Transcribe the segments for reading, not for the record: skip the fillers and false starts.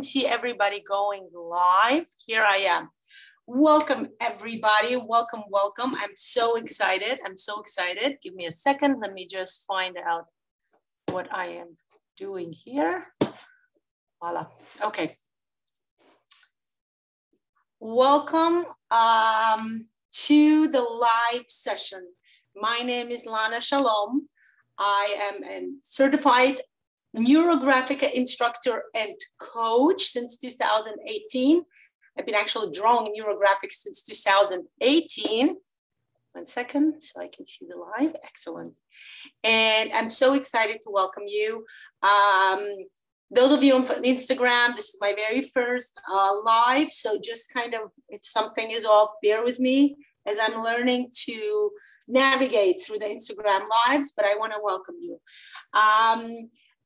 See everybody going live. Here I am. Welcome everybody. Welcome. I'm so excited. Give me a second. Let me just find out what I am doing here. Voila. Okay. Welcome to the live session. My name is Lana. Shalom. I am a certified Neurographic instructor and coach since 2018. I've been actually drawing Neurographic since 2018. 1 second, so I can see the live. Excellent. And I'm so excited to welcome you. Those of you on Instagram, this is my very first live. So just kind of, if something is off, bear with me as I'm learning to navigate through the Instagram lives, but I want to welcome you.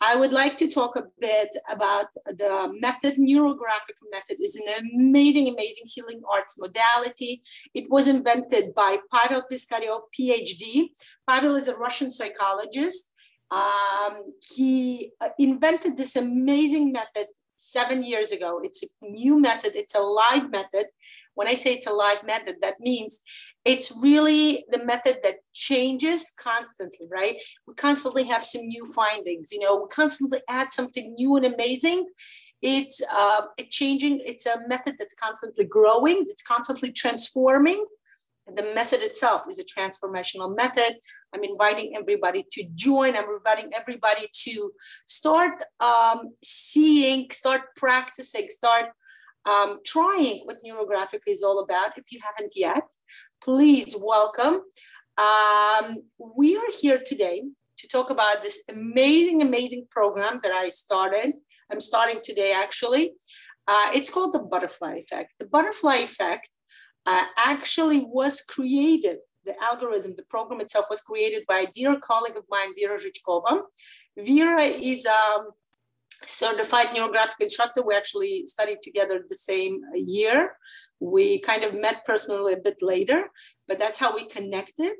I would like to talk a bit about the method. Neurographic method is an amazing healing arts modality. It was invented by Pavel Piskaryov, PhD. Pavel is a Russian psychologist. He invented this amazing method 7 years ago. It's a new method. It's a live method. When I say it's a live method, that means it's really the method that changes constantly, right? We constantly have some new findings, we constantly add something new and amazing. It's changing. It's a method that's constantly growing. It's constantly transforming. The method itself is a transformational method. I'm inviting everybody to join. I'm inviting everybody to start seeing, start practicing, start trying what Neurographic is all about. If you haven't yet, please welcome. We are here today to talk about this amazing program that I started. I'm starting today, actually. It's called the butterfly effect. The butterfly effect actually was created. The algorithm, the program itself was created by a dear colleague of mine, Vera Zhitchkova. Vera is certified neurographic instructor. We actually studied together the same year. We kind of met personally a bit later, but that's how we connected.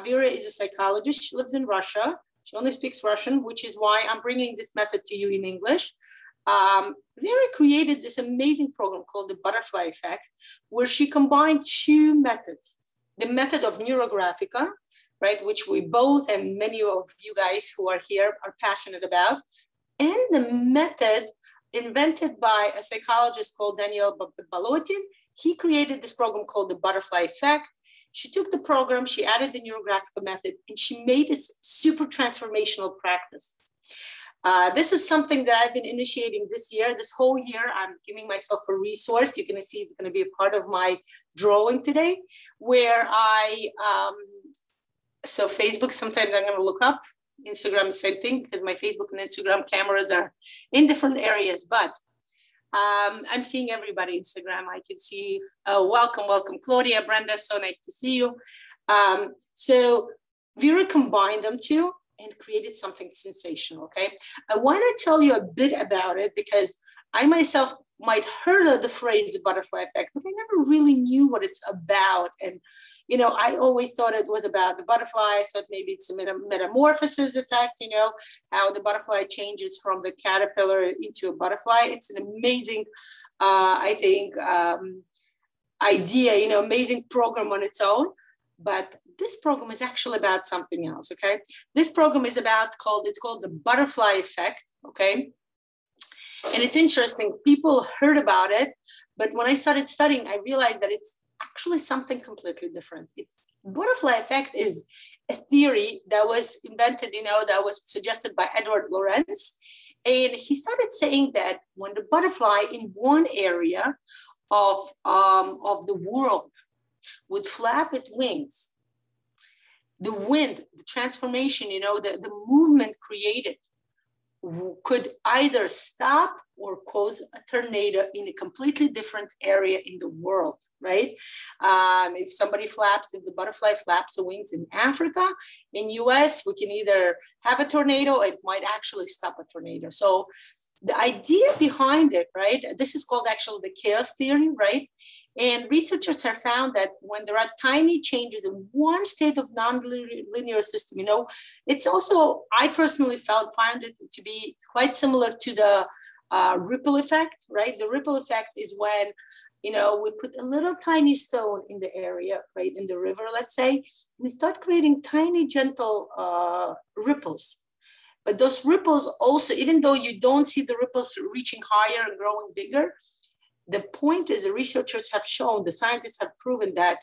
Vera is a psychologist. She lives in Russia. She only speaks Russian, which is why I'm bringing this method to you in English. Vera created this amazing program called the butterfly effect, where she combined two methods. The method of Neurographica, right, which we both and many of you guys who are here are passionate about, and the method invented by a psychologist called Daniel Balotin. He created this program called the butterfly effect. She took the program, she added the Neurographic method, and she made it super transformational practice. This is something that I've been initiating this year. This whole year, I'm giving myself a resource. You're going to see it's going to be a part of my drawing today, where so Facebook, sometimes I'm going to look up. Instagram, same thing, because my Facebook and Instagram cameras are in different areas, but I'm seeing everybody Instagram. I can see, welcome, Claudia, Brenda, so nice to see you. So Vera combined them two and created something sensational, okay? I want to tell you a bit about it because I myself might heard of the phrase butterfly effect, but I never really knew what it's about. And I always thought it was about the butterfly. I thought maybe it's a metamorphosis effect, how the butterfly changes from the caterpillar into a butterfly. It's an amazing, I think, idea, amazing program on its own. But this program is actually about something else, okay? This program is it's called the butterfly effect, okay? And it's interesting, people heard about it, but when I started studying, I realized that it's actually something completely different. It's butterfly effect is a theory that was invented, that was suggested by Edward Lorenz. And he started saying that when the butterfly in one area of the world would flap its wings, the wind, the transformation, the movement created could either stop or cause a tornado in a completely different area in the world, right? If the butterfly flaps the wings in Africa, in US, we can either have a tornado, or it might actually stop a tornado. So the idea behind it, right? This is called actually the chaos theory, right? And researchers have found that when there are tiny changes in one state of non-linear system, it's also, I personally found it to be quite similar to the ripple effect, right? The ripple effect is when, you know, we put a little tiny stone in the area, right, in the river, let's say, we start creating tiny, gentle ripples. But those ripples also, even though you don't see the ripples reaching higher and growing bigger, the point is the researchers have shown, the scientists have proven that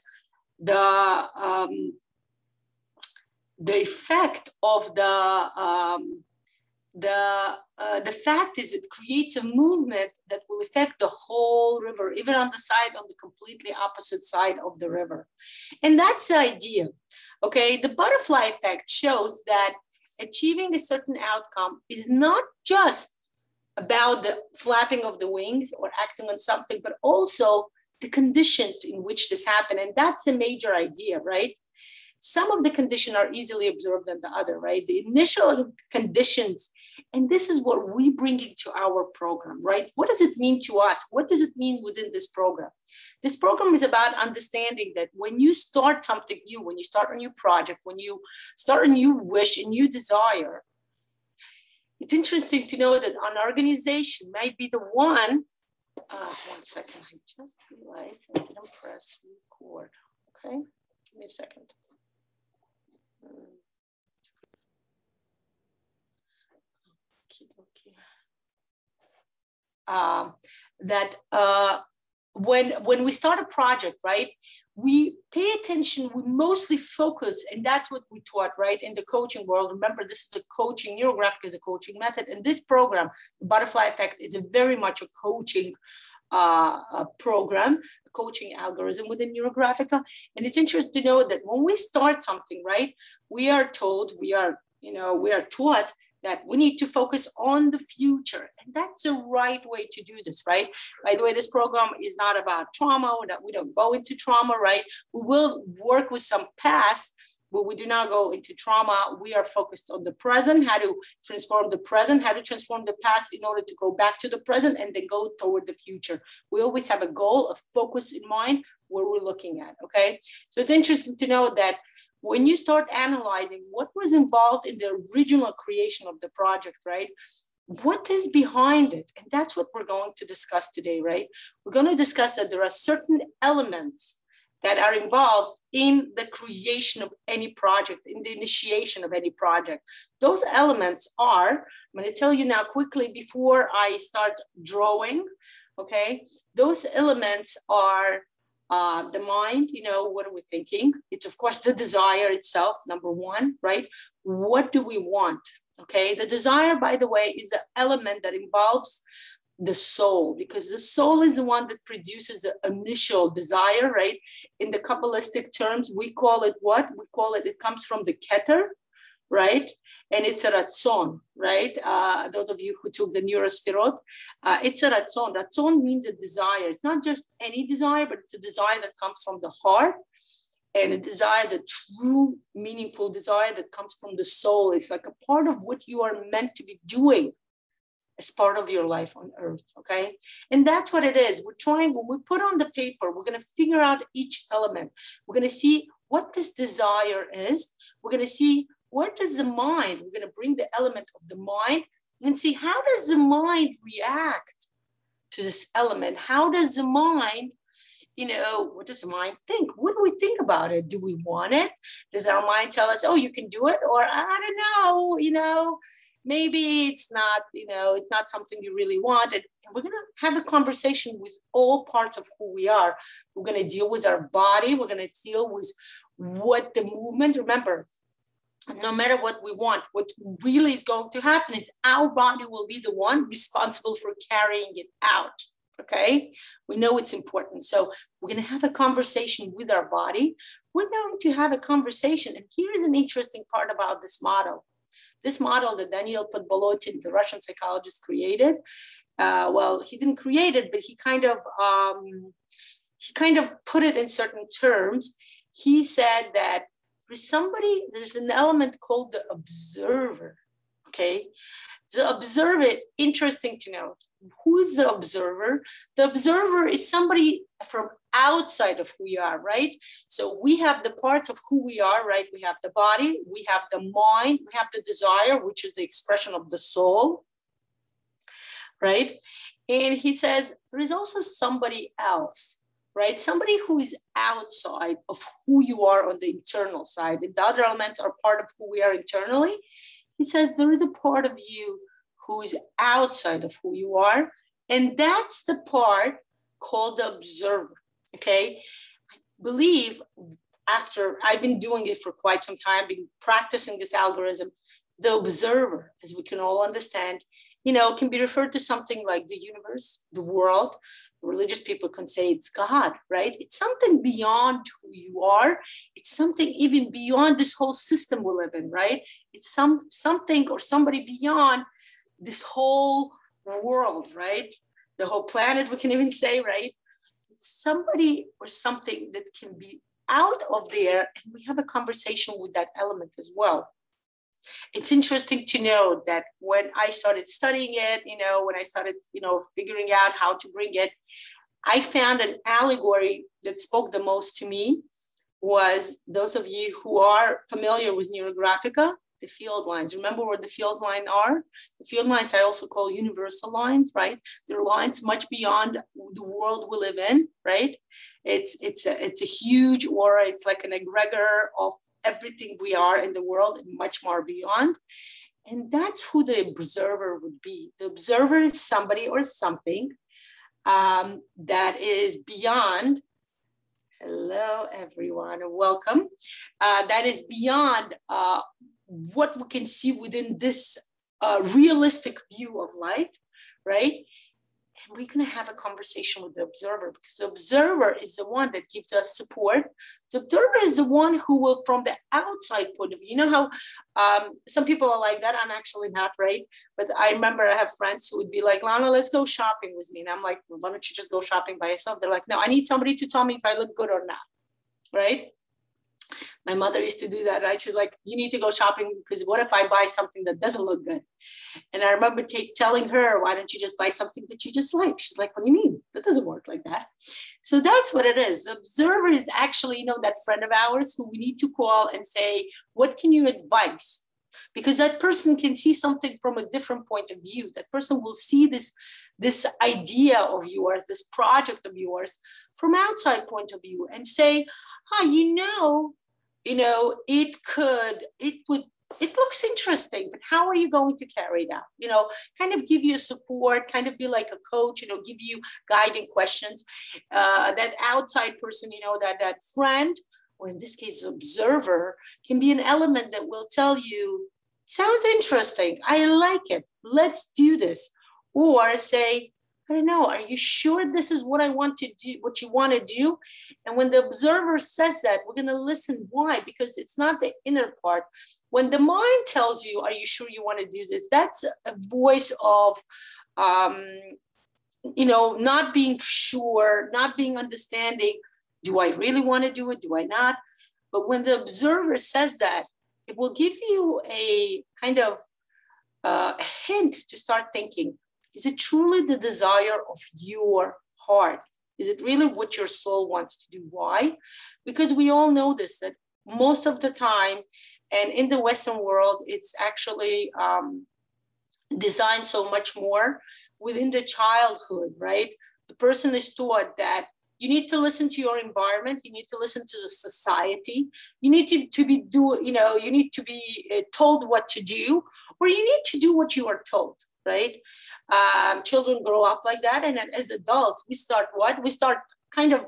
the effect of the fact is it creates a movement that will affect the whole river, even on the side, on the completely opposite side of the river. And that's the idea, okay? The butterfly effect shows that achieving a certain outcome is not just about the flapping of the wings or acting on something, but also the conditions in which this happens. And that's a major idea, right? Some of the conditions are easily observed than the other, right? The initial conditions, and this is what we bring into our program, right? What does it mean to us? What does it mean within this program? This program is about understanding that when you start something new, when you start a new project, when you start a new wish, a new desire, it's interesting to know that an organization might be the one, 1 second, I just realized I didn't press record, okay? Give me a second. When we start a project, right, we pay attention, we mostly focus, and that's what we taught, right, in the coaching world. Remember, this is a coaching, Neurographic is a coaching method, and this program, the Butterfly Effect, is a very much a coaching program, a coaching algorithm within Neurographic. And it's interesting to know that when we start something, right, we are told, we are taught that we need to focus on the future. And that's the right way to do this, right? By the way, this program is not about trauma, we don't go into trauma, right? We will work with some past, but we do not go into trauma. We are focused on the present, how to transform the present, how to transform the past in order to go back to the present and then go toward the future. We always have a goal, a focus in mind where we're looking at, okay? So it's interesting to know that when you start analyzing what was involved in the original creation of the project, right? What is behind it? And that's what we're going to discuss today, right? We're going to discuss that there are certain elements that are involved in the creation of any project, in the initiation of any project. Those elements are, I'm going to tell you now quickly before I start drawing, okay? Those elements are the mind, you know, what are we thinking? It's of course the desire itself, number one, right? What do we want? Okay, the desire, by the way, is the element that involves the soul, because the soul is the one that produces the initial desire, right? In the Kabbalistic terms, we call it what? We call it, it comes from the Keter, right? And it's a ratzon, right? Those of you who took the Neurosphirot, it's a ratzon. Ratzon means a desire. It's not just any desire, but it's a desire that comes from the heart, and a desire, the true meaningful desire that comes from the soul. It's like a part of what you are meant to be doing as part of your life on earth, okay? And that's what it is. We're trying, when we put on the paper, we're gonna figure out each element. We're gonna see what this desire is. We're gonna see what is the mind? We're going to bring the element of the mind and see how does the mind react to this element? How does the mind, you know, what does the mind think? What do we think about it? Do we want it? Does our mind tell us, oh, you can do it? Or I don't know, you know, maybe it's not, you know, it's not something you really want. And we're going to have a conversation with all parts of who we are. We're going to deal with our body. We're going to deal with what the movement, remember, no matter what we want, what really is going to happen is our body will be the one responsible for carrying it out, okay? We know it's important. So we're going to have a conversation with our body. We're going to have a conversation. And here's an interesting part about this model. This model that Daniel Podbolotyin, the Russian psychologist, created. Well, he didn't create it, but he kind of put it in certain terms. He said that somebody, there's an element called the observer, okay? The observer, interesting to note, who is the observer? The observer is somebody from outside of who we are, right? So we have the parts of who we are, right? We have the body, we have the mind, we have the desire, which is the expression of the soul, right? And he says, there is also somebody else, right? Somebody who is outside of who you are on the internal side. If the other elements are part of who we are internally, he says there is a part of you who's outside of who you are. And that's the part called the observer, okay? I believe after I've been doing it for quite some time, been practicing this algorithm, the observer, as we can all understand, can be referred to something like the universe, the world. Religious people can say it's God, right? It's something beyond who you are. It's something even beyond this whole system we live in, right? It's something or somebody beyond this whole world, right? The whole planet, we can even say, right? It's somebody or something that can be out of there, and we have a conversation with that element as well. It's interesting to know that when I started studying it, when I started, figuring out how to bring it, I found an allegory that spoke the most to me was those of you who are familiar with Neurographica, the field lines. Remember what the field lines are? The field lines I also call universal lines, right? They're lines much beyond the world we live in, right? It's a huge aura. It's like an egregor of everything we are in the world and much more beyond. And that's who the observer would be. The observer is somebody or something that is beyond. Hello, everyone, and welcome. That is beyond what we can see within this realistic view of life, right? And we're going to have a conversation with the observer, because the observer is the one that gives us support. The observer is the one who will, from the outside point of view, how some people are like that. I'm actually not, right? But I remember I have friends who would be like, Lana, let's go shopping with me. And I'm like, well, why don't you just go shopping by yourself? They're like, no, I need somebody to tell me if I look good or not, right? My mother used to do that, right? She's like, you need to go shopping because what if I buy something that doesn't look good? And I remember telling her, why don't you just buy something that you just like? She's like, what do you mean? That doesn't work like that. So that's what it is. The observer is actually, that friend of ours who we need to call and say, what can you advise? Because that person can see something from a different point of view. That person will see this idea of yours, this project of yours from outside point of view and say, it looks interesting, but how are you going to carry it out? Kind of give you support, kind of be like a coach, give you guiding questions. That outside person, that friend, or in this case, observer, can be an element that will tell you, sounds interesting, I like it, let's do this. Or say, I don't know, are you sure this is what I want to do, what you want to do? And when the observer says that, we're going to listen. Why? Because it's not the inner part. When the mind tells you, are you sure you want to do this? That's a voice of, not being sure, not being understanding. Do I really want to do it? Do I not? But when the observer says that, it will give you a kind of hint to start thinking. Is it truly the desire of your heart? Is it really what your soul wants to do? Why? Because we all know this, that most of the time, and in the Western world, it's actually designed so much more within the childhood, right? The person is taught that you need to listen to your environment. You need to listen to the society. You need to be you need to be told what to do, or you need to do what you are told. Right? Children grow up like that. And then as adults, we start what? We start kind of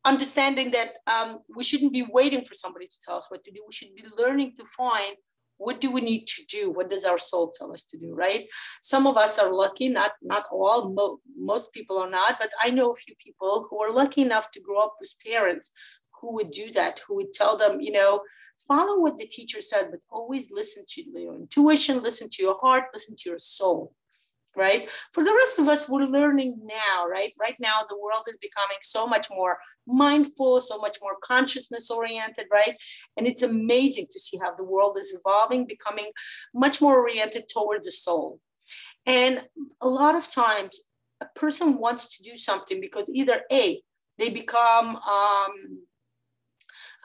understanding that we shouldn't be waiting for somebody to tell us what to do. We should be learning to find, what do we need to do? What does our soul tell us to do, right? Some of us are lucky, not all, most people are not, but I know a few people who are lucky enough to grow up with parents who would do that, who would tell them, follow what the teacher said, but always listen to your intuition, listen to your heart, listen to your soul, right? For the rest of us, we're learning now, right? Right now, the world is becoming so much more mindful, so much more consciousness oriented, right? And it's amazing to see how the world is evolving, becoming much more oriented toward the soul. And a lot of times, a person wants to do something because either A, they become,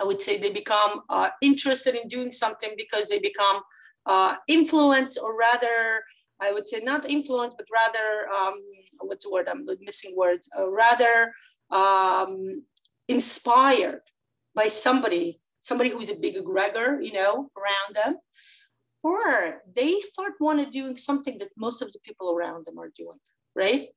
I would say they become interested in doing something because they become influenced, or rather I would say not influenced, but rather, what's the word? I'm missing words. Rather inspired by somebody who's a big egregor, you know, around them, or they start doing something that most of the people around them are doing, right?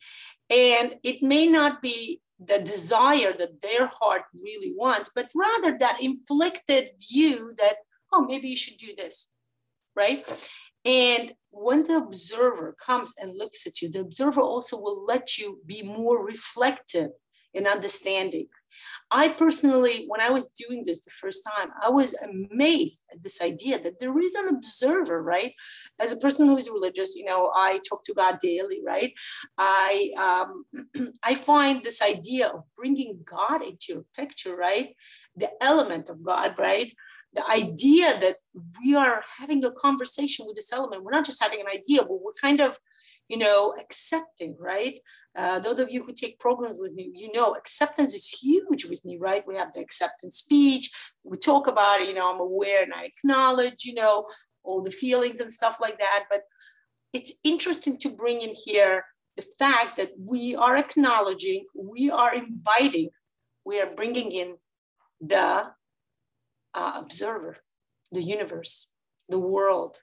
And it may not be the desire that their heart really wants, but rather that inflicted view that, oh, maybe you should do this, right? And when the observer comes and looks at you, the observer also will let you be more reflective and understanding. I personally, when I was doing this the first time, I was amazed at this idea that there is an observer, right? As a person who is religious, you know, I talk to God daily, right? I find this idea of bringing God into your picture, right? The element of God, right? The idea that we are having a conversation with this element. We're not just having an idea, but we're kind of, you know, accepting, right? Those of you who take programs with me, you know, acceptance is huge with me, right? We have the acceptance speech. We talk about it, you know, I'm aware and I acknowledge, you know, all the feelings and stuff like that. But it's interesting to bring in here the fact that we are acknowledging, we are inviting, we are bringing in the observer, the universe, the world,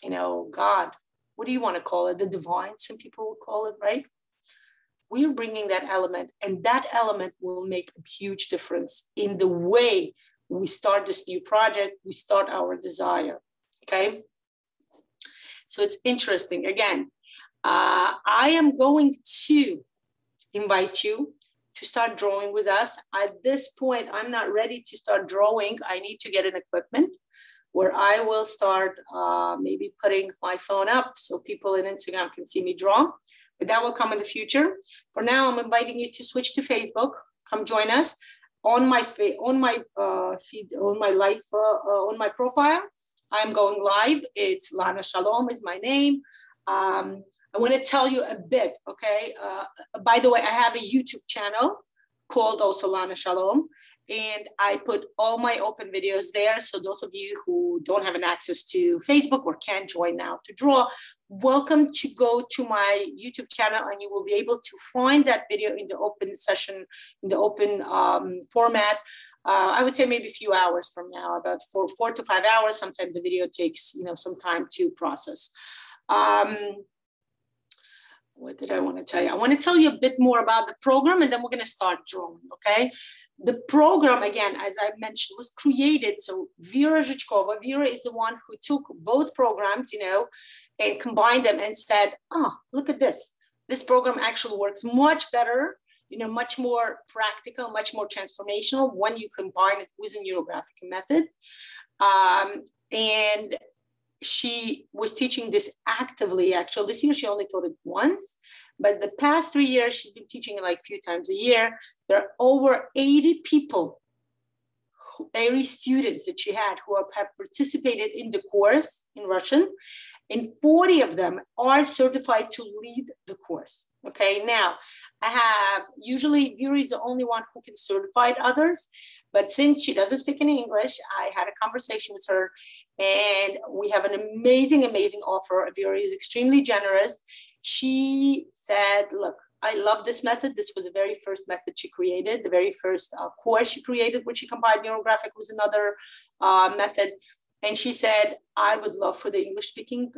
you know, God. What do you want to call it? The divine, some people would call it, right? We are bringing that element, and that element will make a huge difference in the way we start this new project, we start our desire, okay? So it's interesting. Again, I am going to invite you to start drawing with us. At this point, I'm not ready to start drawing. I need to get an equipment where I will start maybe putting my phone up so people in Instagram can see me draw, but that will come in the future. For now, I'm inviting you to switch to Facebook. Come join us on my feed, on my life, on my profile. I'm going live. It's Lana Shalom is my name. I want to tell you a bit, okay? By the way, I have a YouTube channel called also Lana Shalom. And I put all my open videos there. So those of you who don't have an access to Facebook or can't join now to draw, welcome to go to my YouTube channel and you will be able to find that video in the open session, in the open format. I would say maybe a few hours from now, about 4 to 5 hours. Sometimes the video takes, you know, some time to process. What did I want to tell you? I want to tell you a bit more about the program and then we're going to start drawing, okay? The program, again, as I mentioned, was created. So Vera Zhichkova, Vera is the one who took both programs, you know, and combined them and said, oh, look at this. This program actually works much better, you know, much more practical, much more transformational when you combine it with a neurographic method. And she was teaching this actively, actually. This year, she only taught it once. But the past 3 years, she's been teaching it like a few times a year. There are over 80 people, 80 students that she had who have participated in the course in Russian, and 40 of them are certified to lead the course. Okay, now I have, usually Vera is the only one who can certify others, but since she doesn't speak any English, I had a conversation with her and we have an amazing, amazing offer. Vera is extremely generous. She said, look, I love this method. This was the very first method she created, the very first course she created, which she combined Neurographic with another method. And she said, I would love for the English speaking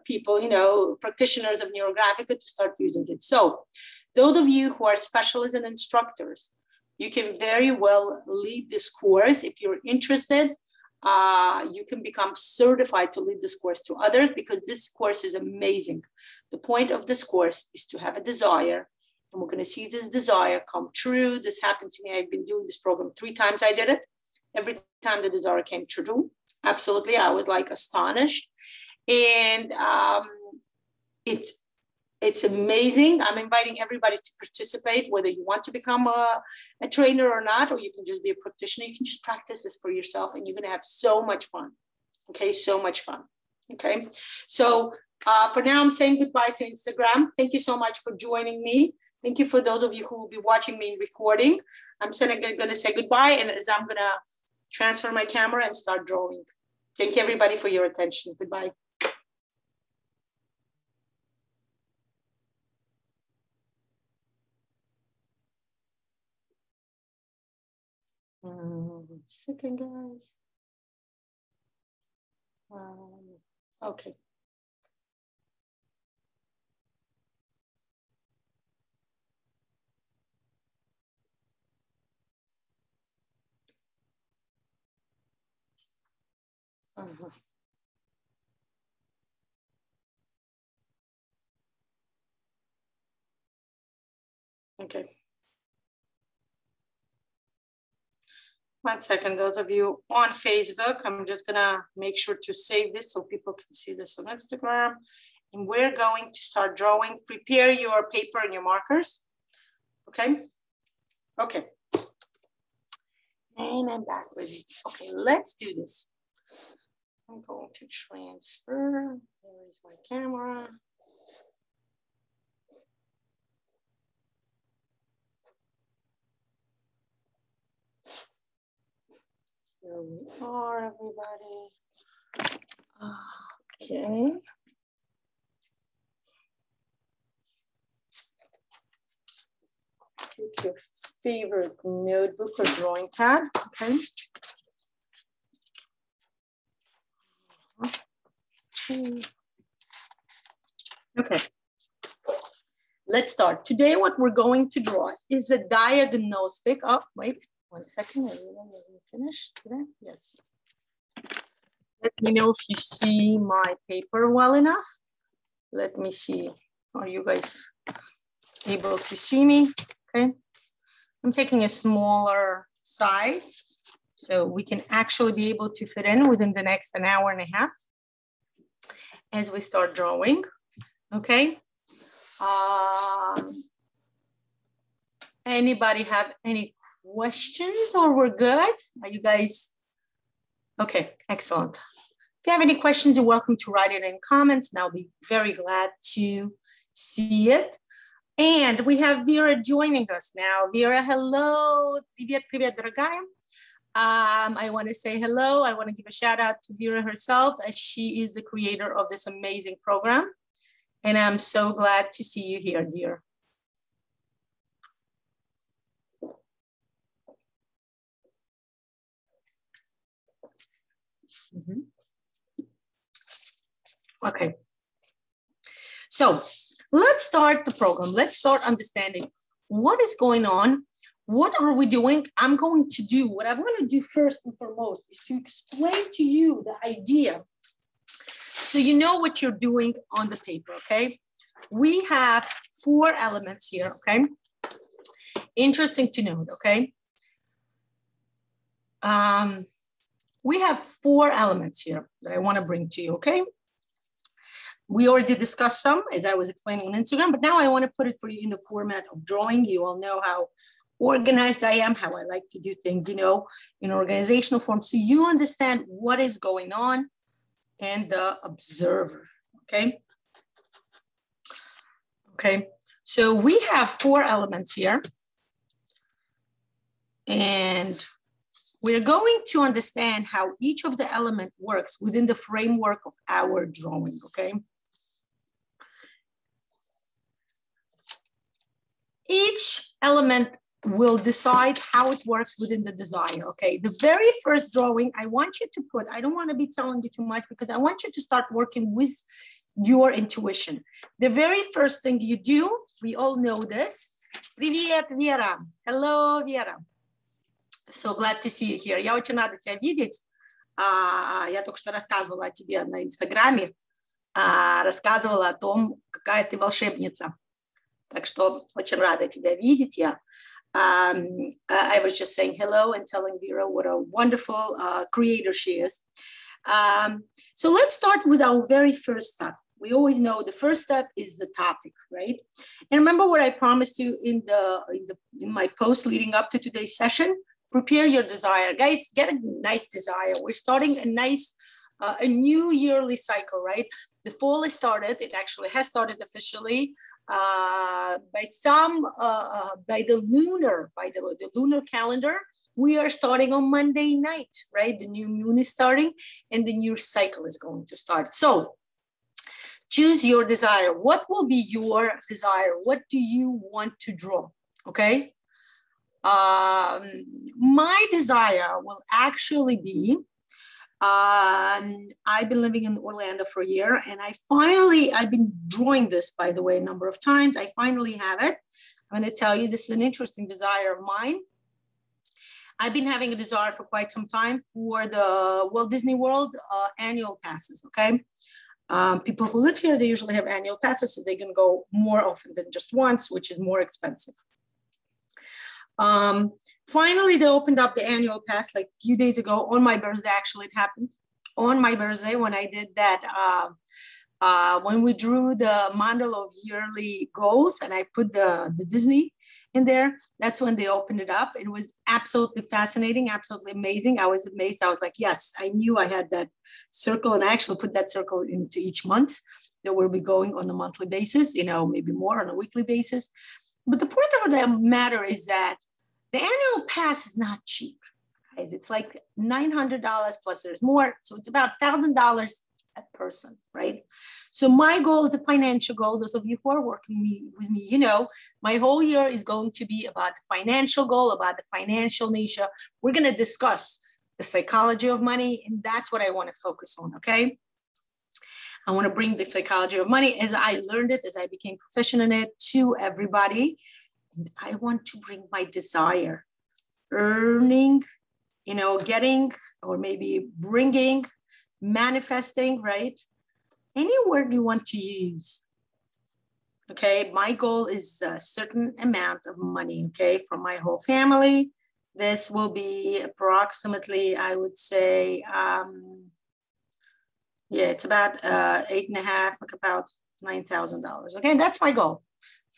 people, you know, practitioners of Neurographic to start using it. So those of you who are specialists and instructors, you can very well lead this course. If you're interested, you can become certified to lead this course to others because this course is amazing. The point of this course is to have a desire, and we're going to see this desire come true. This happened to me. I've been doing this program 3 times. I did it. Every time the desire came true. Absolutely. I was like astonished. And it's amazing. I'm inviting everybody to participate, whether you want to become a trainer or not, or you can just be a practitioner. You can just practice this for yourself and you're going to have so much fun. Okay, so much fun. Okay, so for now, I'm saying goodbye to Instagram. Thank you so much for joining me. Thank you for those of you who will be watching me recording. I'm going to say goodbye, and as I'm going to transfer my camera and start drawing. Thank you, everybody, for your attention. Goodbye. 1 second, guys. Okay. Okay. 1 second, those of you on Facebook, I'm just gonna make sure to save this so people can see this on Instagram. And we're going to start drawing. Prepare your paper and your markers. Okay. Okay. And I'm back with you. Okay, let's do this. I'm going to transfer. There is my camera. Here we are, everybody. Okay. Take your favorite notebook or drawing pad, okay? Okay, let's start. Today, what we're going to draw is a diagnostic. Oh, wait, 1 second. Are you finished today? Yes. Let me know if you see my paper well enough. Let me see. Are you guys able to see me? Okay. I'm taking a smaller size so we can actually be able to fit in within the next 1.5 hours as we start drawing. Okay. Anybody have any questions or we're good? Are you guys? Okay, excellent. If you have any questions, you're welcome to write it in comments and I'll be very glad to see it. And we have Vera joining us now. Vera, hello. Привет, привет, дорогая. I want to say hello. I want to give a shout out to Vera herself as she is the creator of this amazing program. And I'm so glad to see you here, dear. Okay. So let's start the program. Let's start understanding what is going on. What are we doing? I'm going to do, what I'm going to do first and foremost is to explain to you the idea. So you know what you're doing on the paper, okay? We have 4 elements here, okay? Interesting to note, okay? We have 4 elements here that I want to bring to you, okay? We already discussed some as I was explaining on Instagram, but now I want to put it for you in the format of drawing. You all know how organized I am, how I like to do things, you know, in organizational form. So you understand what is going on and the observer, okay? Okay, so we have 4 elements here. And we're going to understand how each of the element works within the framework of our drawing, okay? Each element will decide how it works within the desire, okay? The very first drawing, I want you to put, I don't want to be telling you too much because I want you to start working with your intuition. The very first thing you do, we all know this. Привет, Vera. Hello, Vera. So glad to see you here. Я очень рада тебя видеть. Я только что рассказывала о тебе на Инстаграме, рассказывала о том, какая ты волшебница. Так что очень рада тебя видеть. I was just saying hello and telling Vera what a wonderful creator she is. So let's start with our very first step. We always know the first step is the topic, right? And remember what I promised you in my post leading up to today's session. Prepare your desire, guys. Get a nice desire. We're starting a nice, a new yearly cycle, right? The fall has started. It actually has started officially by the lunar calendar. We are starting on Monday night, right? The new moon is starting, and the new cycle is going to start. So choose your desire. What will be your desire? What do you want to draw? Okay. My desire will actually be, I've been living in Orlando for a year, and I've been drawing this, by the way, a number of times. I finally have it. I'm going to tell you, this is an interesting desire of mine. I've been having a desire for quite some time for the Walt Disney World annual passes, okay? People who live here, they usually have annual passes, so they can go more often than just once, which is more expensive. Finally, they opened up the annual pass like a few days ago. On my birthday, actually, it happened. On my birthday, when I did that, when we drew the mandala of yearly goals and I put the Disney in there, that's when they opened it up. It was absolutely fascinating, absolutely amazing. I was amazed. I was like, yes, I knew I had that circle, and I actually put that circle into each month that we'll be going on a monthly basis, you know, maybe more on a weekly basis. But the point of the matter is that the annual pass is not cheap, guys. It's like $900 plus there's more. So it's about $1,000 a person, right? So my goal, the financial goal, those of you who are working with me, you know, my whole year is going to be about the financial goal, about the financial niche. We're going to discuss the psychology of money, and that's what I want to focus on, okay? I want to bring the psychology of money as I learned it, as I became proficient in it, to everybody. And I want to bring my desire, earning, you know, getting, or maybe bringing, manifesting, right? Any word you want to use. Okay, my goal is a certain amount of money, okay, for my whole family. This will be approximately, I would say, yeah, it's about 8.5, like about $9,000. Okay, that's my goal.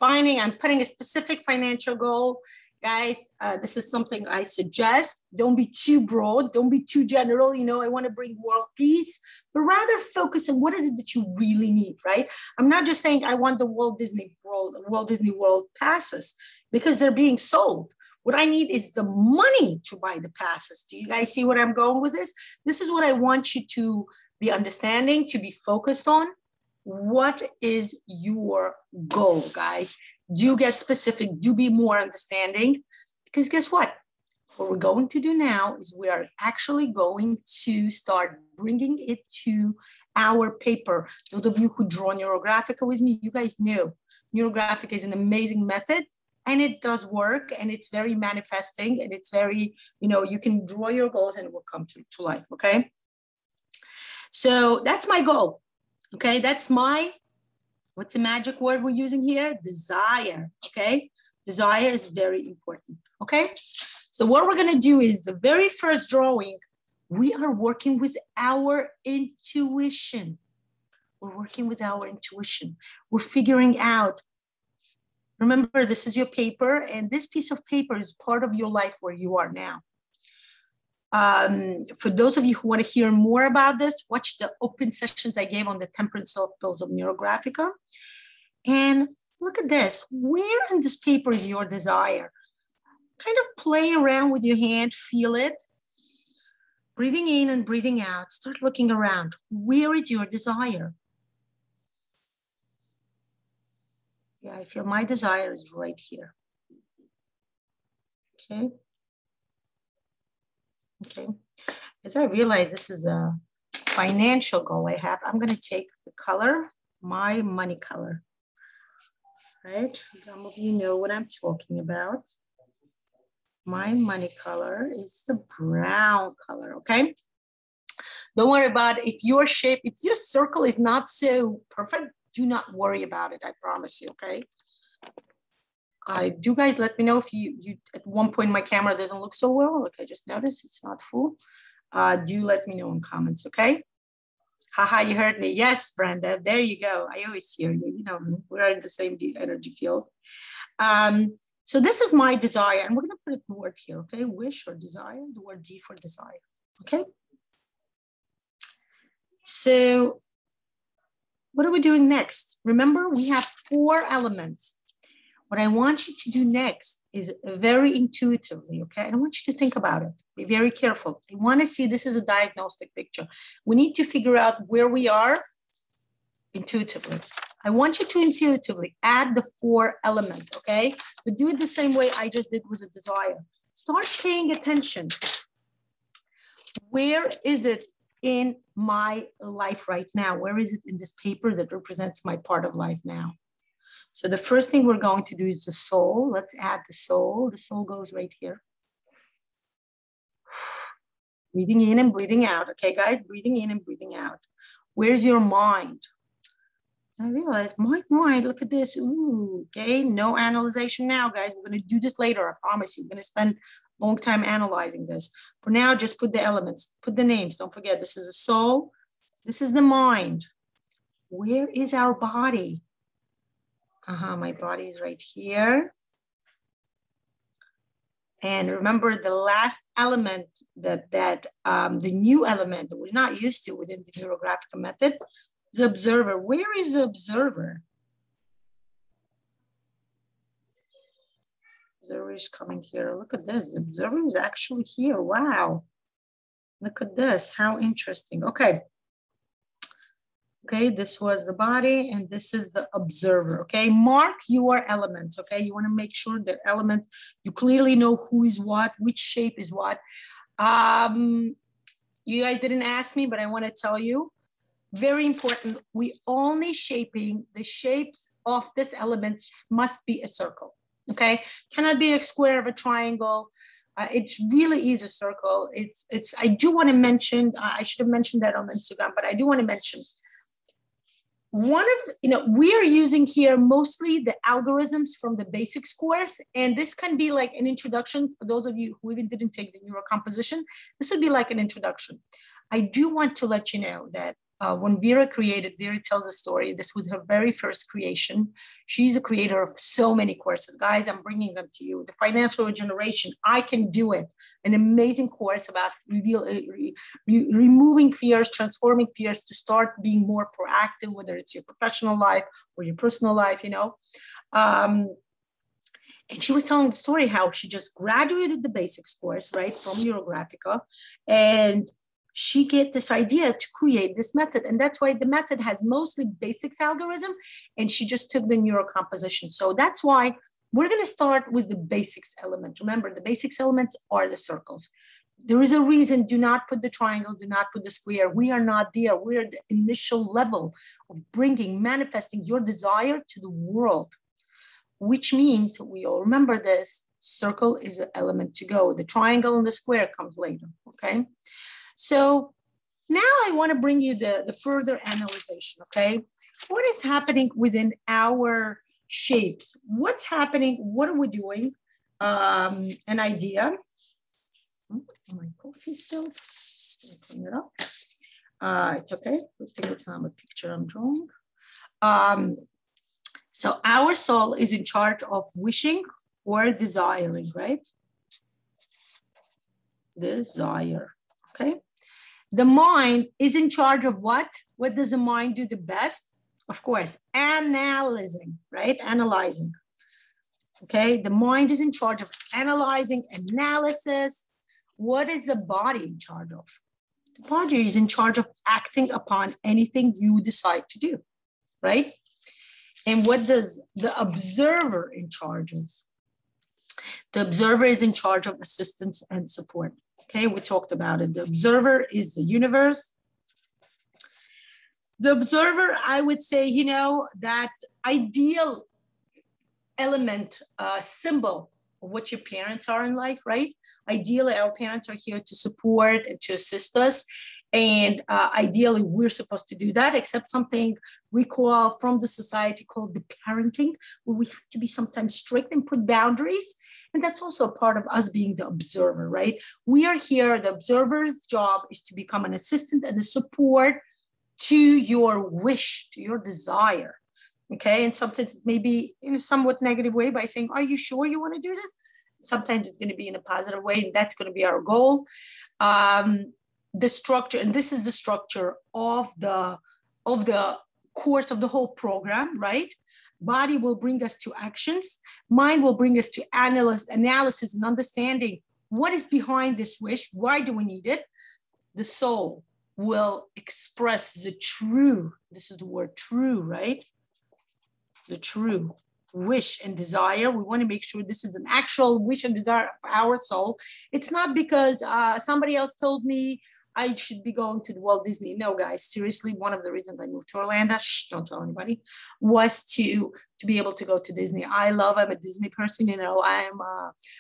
I'm putting a specific financial goal. Guys, this is something I suggest. Don't be too broad. Don't be too general. You know, I want to bring world peace, but rather focus on what is it that you really need, right? I'm not just saying I want the Walt Disney World passes because they're being sold. What I need is the money to buy the passes. Do you guys see where I'm going with this? This is what I want you to be understanding, to be focused on. What is your goal, guys? Do get specific, do be more understanding, because guess what? What we're going to do now is we are actually going to start bringing it to our paper. Those of you who draw Neurographic with me, you guys know Neurographic is an amazing method, and it does work, and it's very manifesting, and it's very, you know, you can draw your goals and it will come to life, okay? So that's my goal. Okay, that's what's the magic word we're using here? Desire, okay? Desire is very important, okay? So what we're gonna do is the very first drawing, we are working with our intuition. We're working with our intuition. We're figuring out, remember, this is your paper, and this piece of paper is part of your life where you are now. For those of you who want to hear more about this, watch the open sessions I gave on the 10 principles of Neurographica. And look at this. Where in this paper is your desire? Kind of play around with your hand, feel it. Breathing in and breathing out. Start looking around. Where is your desire? Yeah, I feel my desire is right here. Okay. Okay, as I realize this is a financial goal I have, I'm going to take the color, my money color, right? Some of you know what I'm talking about. My money color is the brown color, okay? Don't worry about it. If your shape, if your circle is not so perfect, do not worry about it, I promise you, okay? Do guys let me know if you at one point my camera doesn't look so well. Like I just noticed it's not full. Do let me know in comments, okay? Haha, you heard me. Yes, Brenda, there you go. I always hear you, you know me. We're in the same energy field. So this is my desire, and we're gonna put the word here, okay? Wish or desire, the word D for desire, okay? So what are we doing next? Remember, we have 4 elements. What I want you to do next is very intuitively, okay? I want you to think about it. Be very careful. I want to see this is a diagnostic picture. We need to figure out where we are intuitively. I want you to intuitively add the 4 elements, okay? But do it the same way I just did with a desire. Start paying attention. Where is it in my life right now? Where is it in this paper that represents my part of life now? So the first thing we're going to do is the soul. Let's add the soul. The soul goes right here. Breathing in and breathing out. Okay, guys, breathing in and breathing out. Where's your mind? I realized my mind, look at this. Ooh, okay, no analyzation now, guys. We're going to do this later. I promise you. We're going to spend a long time analyzing this. For now, just put the elements, put the names. Don't forget, this is the soul. This is the mind. Where is our body? My body is right here. And remember the last element the new element that we're not used to within the neurographic method, the observer. Where is the observer? Observer is coming here. Look at this. The observer is actually here. Wow. Look at this. How interesting. Okay. Okay, this was the body and this is the observer. Okay, mark your elements. Okay, you want to make sure that element, you clearly know who is what, which shape is what. You guys didn't ask me, but I want to tell you, very important, we only shaping the shapes of this element must be a circle. Okay, cannot be a square of a triangle. It really is a circle. I do want to mention, I should have mentioned that on Instagram, but I do want to mention one of, we are using here mostly the algorithms from the basics course, and this can be like an introduction for those of you who even didn't take the neurocomposition. This would be like an introduction. I do want to let you know that when Vera created, Vera tells a story. This was her very first creation. She's a creator of so many courses. Guys, I'm bringing them to you. The financial regeneration, I Can Do It. An amazing course about removing fears, transforming fears to start being more proactive, whether it's your professional life or your personal life, And she was telling the story how she just graduated the basics course, right, from Neurographica, and she get this idea to create this method. And that's why the method has mostly basics algorithm, and she just took the neurocomposition. So that's why we're going to start with the basics element. Remember, the basics elements are the circles. There is a reason, do not put the triangle, do not put the square. We are not there. We're at the initial level of manifesting your desire to the world, which means we all remember this, circle is an element to go. The triangle and the square comes later, okay? So now I want to bring you the further analyzation, okay? What is happening within our shapes? What's happening? What are we doing? An idea. Oh, my coffee spilled. Clean it up. It's okay. I think it's not a picture I'm drawing. So our soul is in charge of wishing or desiring, right? Desire, okay? The mind is in charge of what? What does the mind do the best? Of course, analyzing, right? Analyzing, okay? The mind is in charge of analyzing, analysis. What is the body in charge of? The body is in charge of acting upon anything you decide to do, right? And what does the observer in charge of? The observer is in charge of assistance and support. Okay, we talked about it. The observer is the universe. The observer, I would say, that ideal element, symbol of what your parents are in life, right? Ideally, our parents are here to support and to assist us. And ideally, we're supposed to do that, except something we call from the society called the parenting, where we have to be sometimes strict and put boundaries. And that's also a part of us being the observer, right? We are here, the observer's job is to become an assistant and a support to your wish, to your desire, okay? And sometimes maybe in a somewhat negative way by saying, are you sure you want to do this? Sometimes it's going to be in a positive way, and that's going to be our goal. The structure, and this is the structure of the course of the whole program, right? Body will bring us to actions. Mind will bring us to analysis and understanding what is behind this wish. Why do we need it? The soul will express the true, this is the word true, right? the true wish and desire. We want to make sure this is an actual wish and desire of our soul. It's not because somebody else told me I should be going to the Walt Disney. No, guys, seriously, one of the reasons I moved to Orlando, don't tell anybody, was to be able to go to Disney. I'm a Disney person, you know, I'm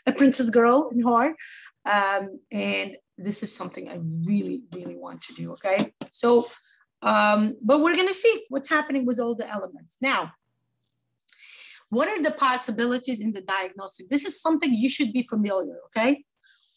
a princess girl in heart. And this is something I really, really want to do, okay? So, but we're gonna see what's happening with all the elements. Now, what are the possibilities in the diagnostic? This is something you should be familiar, okay?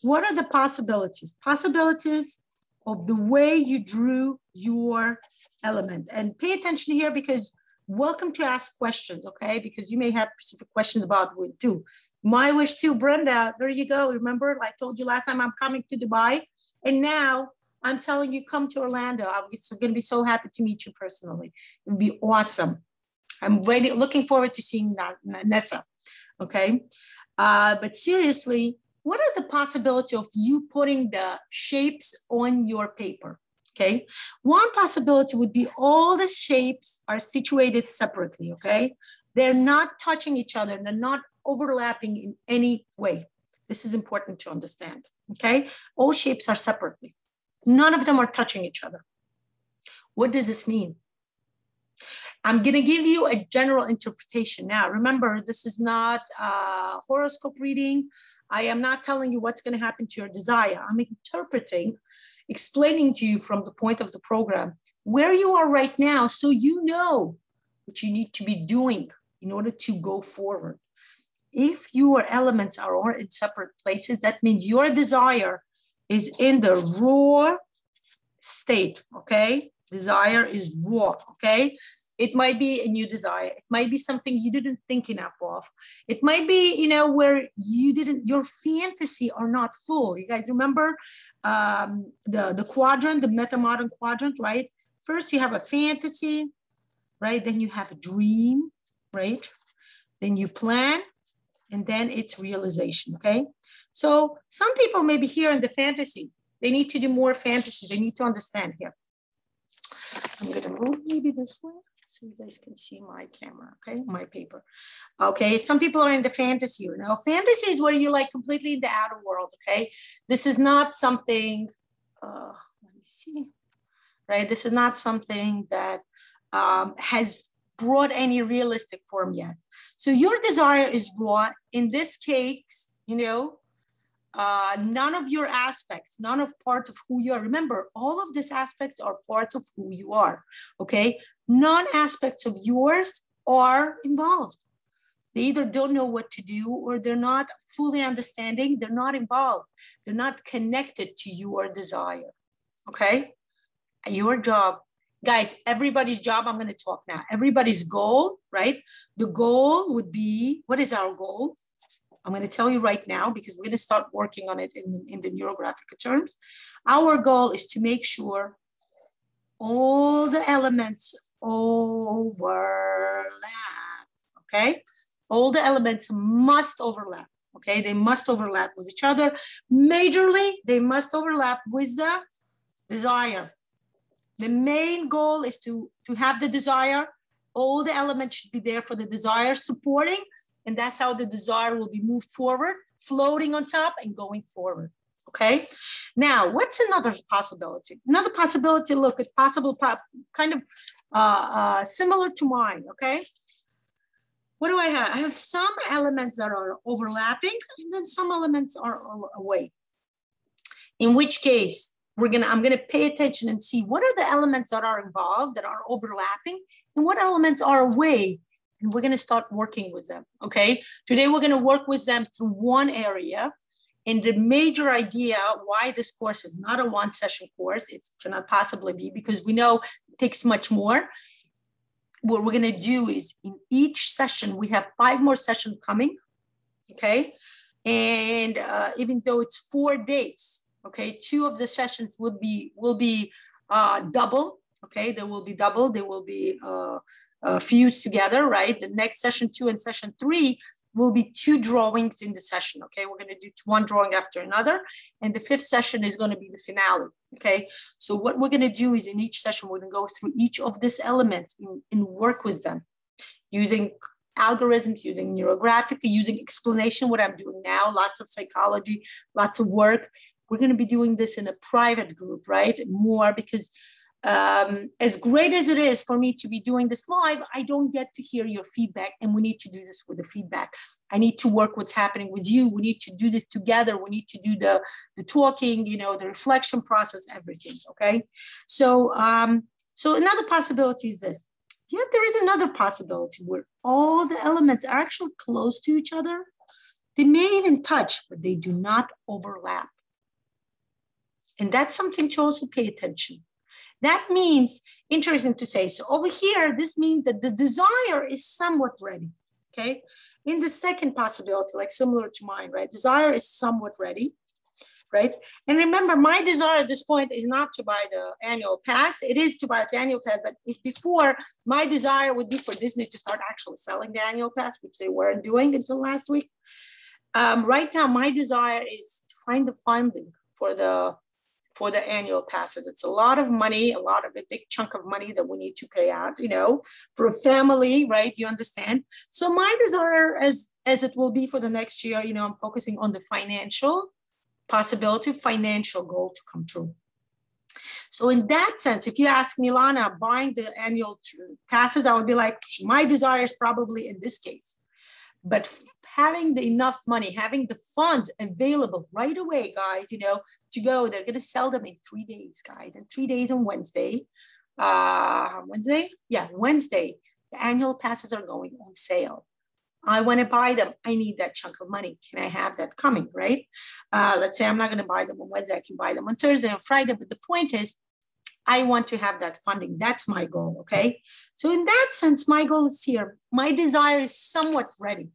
What are the possibilities? Possibilities of the way you drew your element. And pay attention here because welcome to ask questions, okay? Because you may have specific questions about what to do. My wish too, Brenda, there you go. Remember, I told you last time I'm coming to Dubai, and now I'm telling you, come to Orlando. I'm going to be so happy to meet you personally. It would be awesome. I'm looking forward to seeing Nessa, okay? But seriously, what are the possibility of you putting the shapes on your paper, okay? One possibility would be all the shapes are situated separately, okay? They're not touching each other. They're not overlapping in any way. This is important to understand, okay? All shapes are separately. None of them are touching each other. What does this mean? I'm going to give you a general interpretation. Now, remember, this is not a horoscope reading. I am not telling you what's going to happen to your desire. I'm interpreting, explaining to you from the point of the program where you are right now so you know what you need to be doing in order to go forward. If your elements are all in separate places, that means your desire is in the raw state, okay? Desire is raw, okay? It might be a new desire. It might be something you didn't think enough of. It might be, you know, where your fantasy are not full. You guys remember the quadrant, the meta-modern quadrant, right? First you have a fantasy, right? Then you have a dream, right? Then you plan, and then it's realization, okay? So some people may be here in the fantasy. They need to do more fantasy. They need to understand here. I'm gonna move maybe this way so you guys can see my camera, okay? My paper. Okay, some people are in the fantasy, you know. Fantasy is where you're like completely in the outer world, okay? This is not something, let me see, right? This is not something that has brought any realistic form yet. So your desire is raw. In this case, you know, none of your aspects, none of part of who you are. Remember, all of these aspects are parts of who you are, okay? None aspects of yours are involved. They either don't know what to do or they're not fully understanding. They're not involved. They're not connected to your desire, okay? Your job, guys, everybody's job, I'm going to talk now. Everybody's goal, right? The goal would be, what is our goal? I'm going to tell you right now because we're going to start working on it in the neurographic terms. Our goal is to make sure all the elements overlap, okay? All the elements must overlap, okay? They must overlap with each other. Majorly, they must overlap with the desire. The main goal is to have the desire. All the elements should be there for the desire supporting, and that's how the desire will be moved forward, floating on top and going forward, okay? Now, what's another possibility? Another possibility, look, it's possible, kind of similar to mine, okay? What do I have? I have some elements that are overlapping and then some elements are away. In which case, I'm gonna pay attention and see what are the elements that are involved, that are overlapping, and what elements are away. And we're gonna start working with them, okay? Today, we're gonna work with them through one area. And the major idea why this course is not a one-session course, it cannot possibly be because we know it takes much more. What we're gonna do is in each session, we have 5 more sessions coming, okay? And even though it's 4 dates, okay, 2 of the sessions will be double, okay? They will be double, they will be fused together, right? The next session 2 and session 3 will be 2 drawings in the session, okay? We're gonna do 1 drawing after another, and the 5th session is gonna be the finale, okay? So what we're gonna do is in each session, we're gonna go through each of these elements and work with them using algorithms, using neurographic, using explanation, what I'm doing now, lots of psychology, lots of work. We're going to be doing this in a private group, right? More because as great as it is for me to be doing this live, I don't get to hear your feedback, and we need to do this with the feedback. I need to work what's happening with you. We need to do this together. We need to do the talking, you know, the reflection process, everything, okay? So, so another possibility is this. Yet there is another possibility where all the elements are actually close to each other. They may even touch, but they do not overlap. And that's something to also pay attention. That means, interesting to say, so over here, this means that the desire is somewhat ready, okay? In the second possibility, like similar to mine, right? Desire is somewhat ready, right? And remember, my desire at this point is not to buy the annual pass. It is to buy the annual pass, but if before, my desire would be for Disney to start actually selling the annual pass, which they weren't doing until last week. Right now, my desire is to find the funding for the annual passes. It's a lot of money, a big chunk of money that we need to pay out, you know, for a family, right? You understand? So my desire, as it will be for the next year, you know, I'm focusing on the financial possibility, financial goal to come true. So in that sense, if you ask me, Lana, buying the annual passes, I would be like, my desire is probably in this case. But having the enough money, having the funds available right away, guys, you know, to go, they're going to sell them in 3 days, guys. In 3 days on Wednesday, Wednesday, the annual passes are going on sale. I want to buy them. I need that chunk of money. Can I have that coming, right? Let's say I'm not going to buy them on Wednesday. I can buy them on Thursday or Friday. But the point is, I want to have that funding. That's my goal, okay? So in that sense, my goal is here. My desire is somewhat ready,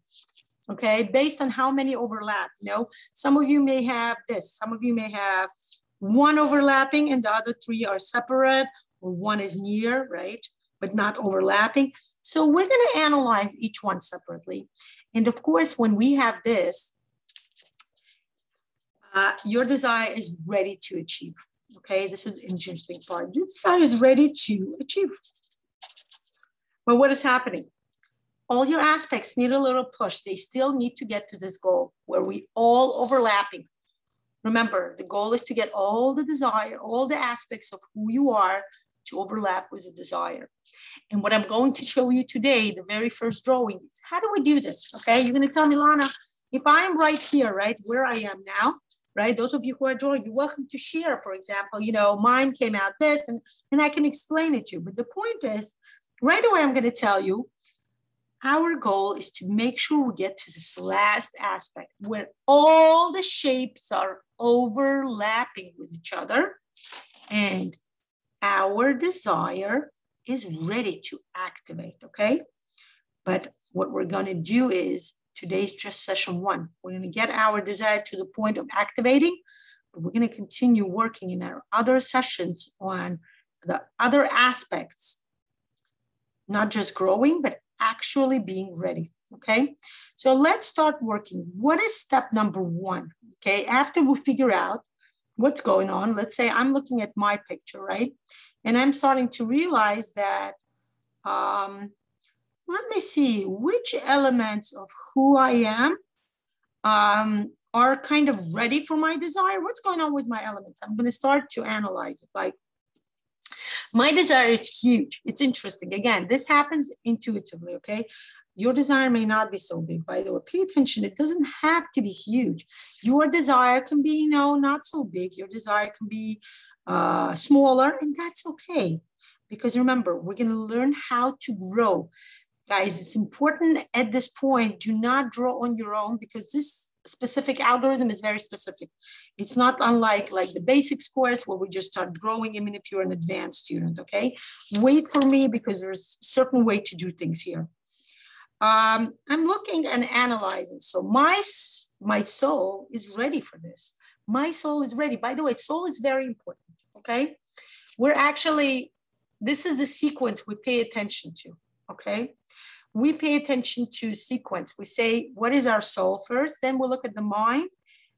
okay? Based on how many overlap, you know? Some of you may have this. Some of you may have one overlapping and the other 3 are separate, or one is near, right? But not overlapping. So we're gonna analyze each one separately. And of course, when we have this, your desire is ready to achieve. Okay, this is the interesting part. Your desire is ready to achieve. But what is happening? All your aspects need a little push. They still need to get to this goal where we all overlapping. Remember, the goal is to get all the desire, all the aspects of who you are to overlap with the desire. And what I'm going to show you today, the very first drawing, is how do we do this? Okay, you're going to tell me, Lana, if I'm right here, right, where I am now, right? Those of you who are drawing, you're welcome to share, for example, you know, mine came out this, and I can explain it to you. But the point is, right away, I'm going to tell you, our goal is to make sure we get to this last aspect where all the shapes are overlapping with each other and our desire is ready to activate, okay? But what we're going to do is, today's just session 1. We're going to get our desire to the point of activating, but we're going to continue working in our other sessions on the other aspects, not just growing, but actually being ready, okay? So let's start working. What is step number 1, okay? After we figure out what's going on, let's say I'm looking at my picture, right? And I'm starting to realize that, let me see which elements of who I am are kind of ready for my desire. What's going on with my elements? I'm going to start to analyze it. Like, my desire is huge. It's interesting. Again, this happens intuitively, okay? Your desire may not be so big. By the way, pay attention. It doesn't have to be huge. Your desire can be, you know, not so big. Your desire can be smaller, and that's okay. Because remember, we're going to learn how to grow. Guys, it's important at this point, do not draw on your own because this specific algorithm is very specific. It's not unlike like the basic course where we just start growing, even if you're an advanced student, okay? Wait for me because there's a certain way to do things here. I'm looking and analyzing. So my soul is ready for this. My soul is ready. By the way, soul is very important, okay? We're actually, this is the sequence we pay attention to, okay? We pay attention to sequence. We say, what is our soul first? Then we'll look at the mind.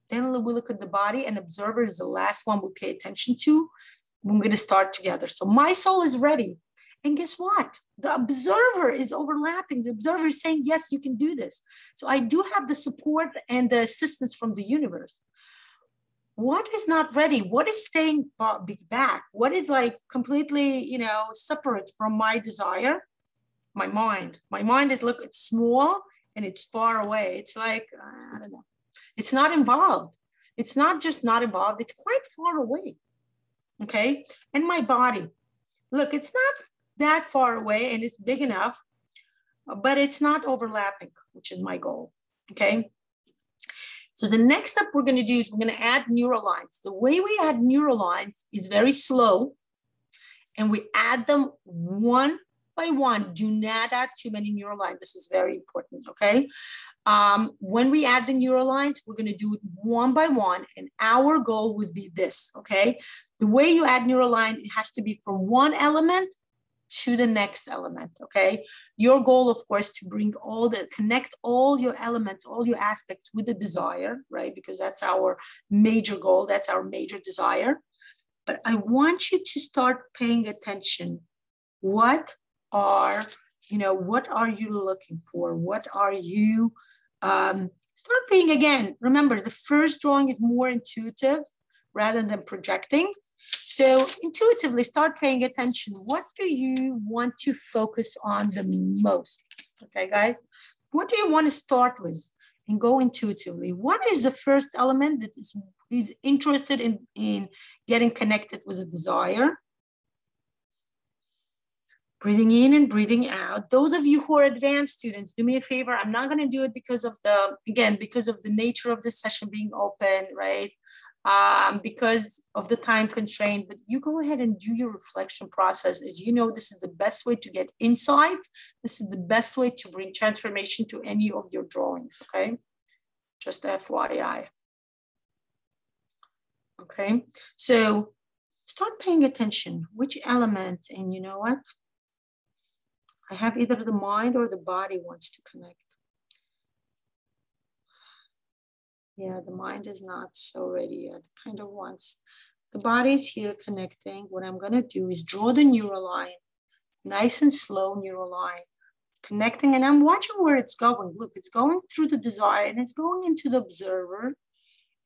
Then we'll look at the body, and observer is the last one we pay attention to. We're going to start together. So my soul is ready. And guess what? The observer is overlapping. The observer is saying, yes, you can do this. So I do have the support and the assistance from the universe. What is not ready? What is staying back? What is like completely, separate from my desire? My mind. My mind is, look, it's small and it's far away. It's like, I don't know. It's not involved. It's not just not involved. It's quite far away. Okay. And my body, look, it's not that far away and it's big enough, but it's not overlapping, which is my goal. Okay. So the next step we're going to do is we're going to add neural lines. The way we add neural lines is very slow, and we add them one by one. Do not add too many neural lines. This is very important, okay? When we add the neural lines, we're going to do it one by one, and our goal would be this, okay? The way you add neural line, it has to be from one element to the next element, okay? Your goal, of course, to connect all your elements, all your aspects with the desire, right? Because that's our major goal, that's our major desire. But I want you to start paying attention. What are you looking for? What are you, start paying again. Remember, the first drawing is more intuitive rather than projecting. So intuitively start paying attention. What do you want to focus on the most? Okay, guys, what do you want to start with and go intuitively? What is the first element that is interested in getting connected with a desire? Breathing in and breathing out. Those of you who are advanced students, do me a favor. I'm not going to do it because of the nature of the session being open, right? Because of the time constraint, but you go ahead and do your reflection process. As you know, this is the best way to get insight. This is the best way to bring transformation to any of your drawings, okay? Just FYI. Okay, so start paying attention. Which element, and you know what? I have either the mind or the body wants to connect. Yeah, the mind is not so ready yet. Kind of wants. The body is here connecting. What I'm going to do is draw the neural line, nice and slow neural line, connecting, and I'm watching where it's going. Look, it's going through the desire and it's going into the observer.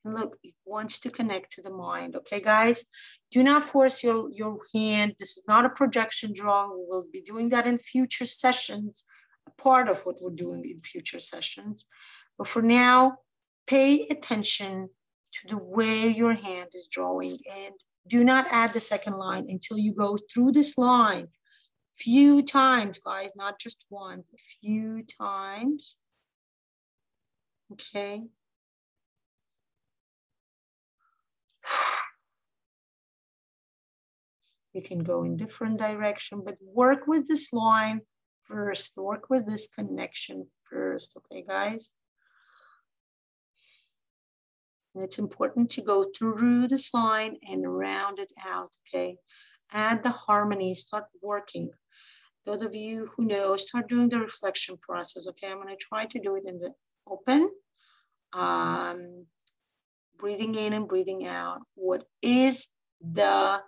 And look, it wants to connect to the mind. Okay, guys, do not force your hand. This is not a projection drawing. We will be doing that in future sessions, a part of what we're doing in future sessions. But for now, pay attention to the way your hand is drawing, and do not add the second line until you go through this line few times, guys, not just once, a few times. Okay. You can go in different direction, but work with this line first. Work with this connection first, okay, guys? And it's important to go through this line and round it out, okay? Add the harmony, start working. Those of you who know, start doing the reflection process, okay? I'm gonna try to do it in the open. Breathing in and breathing out. What is the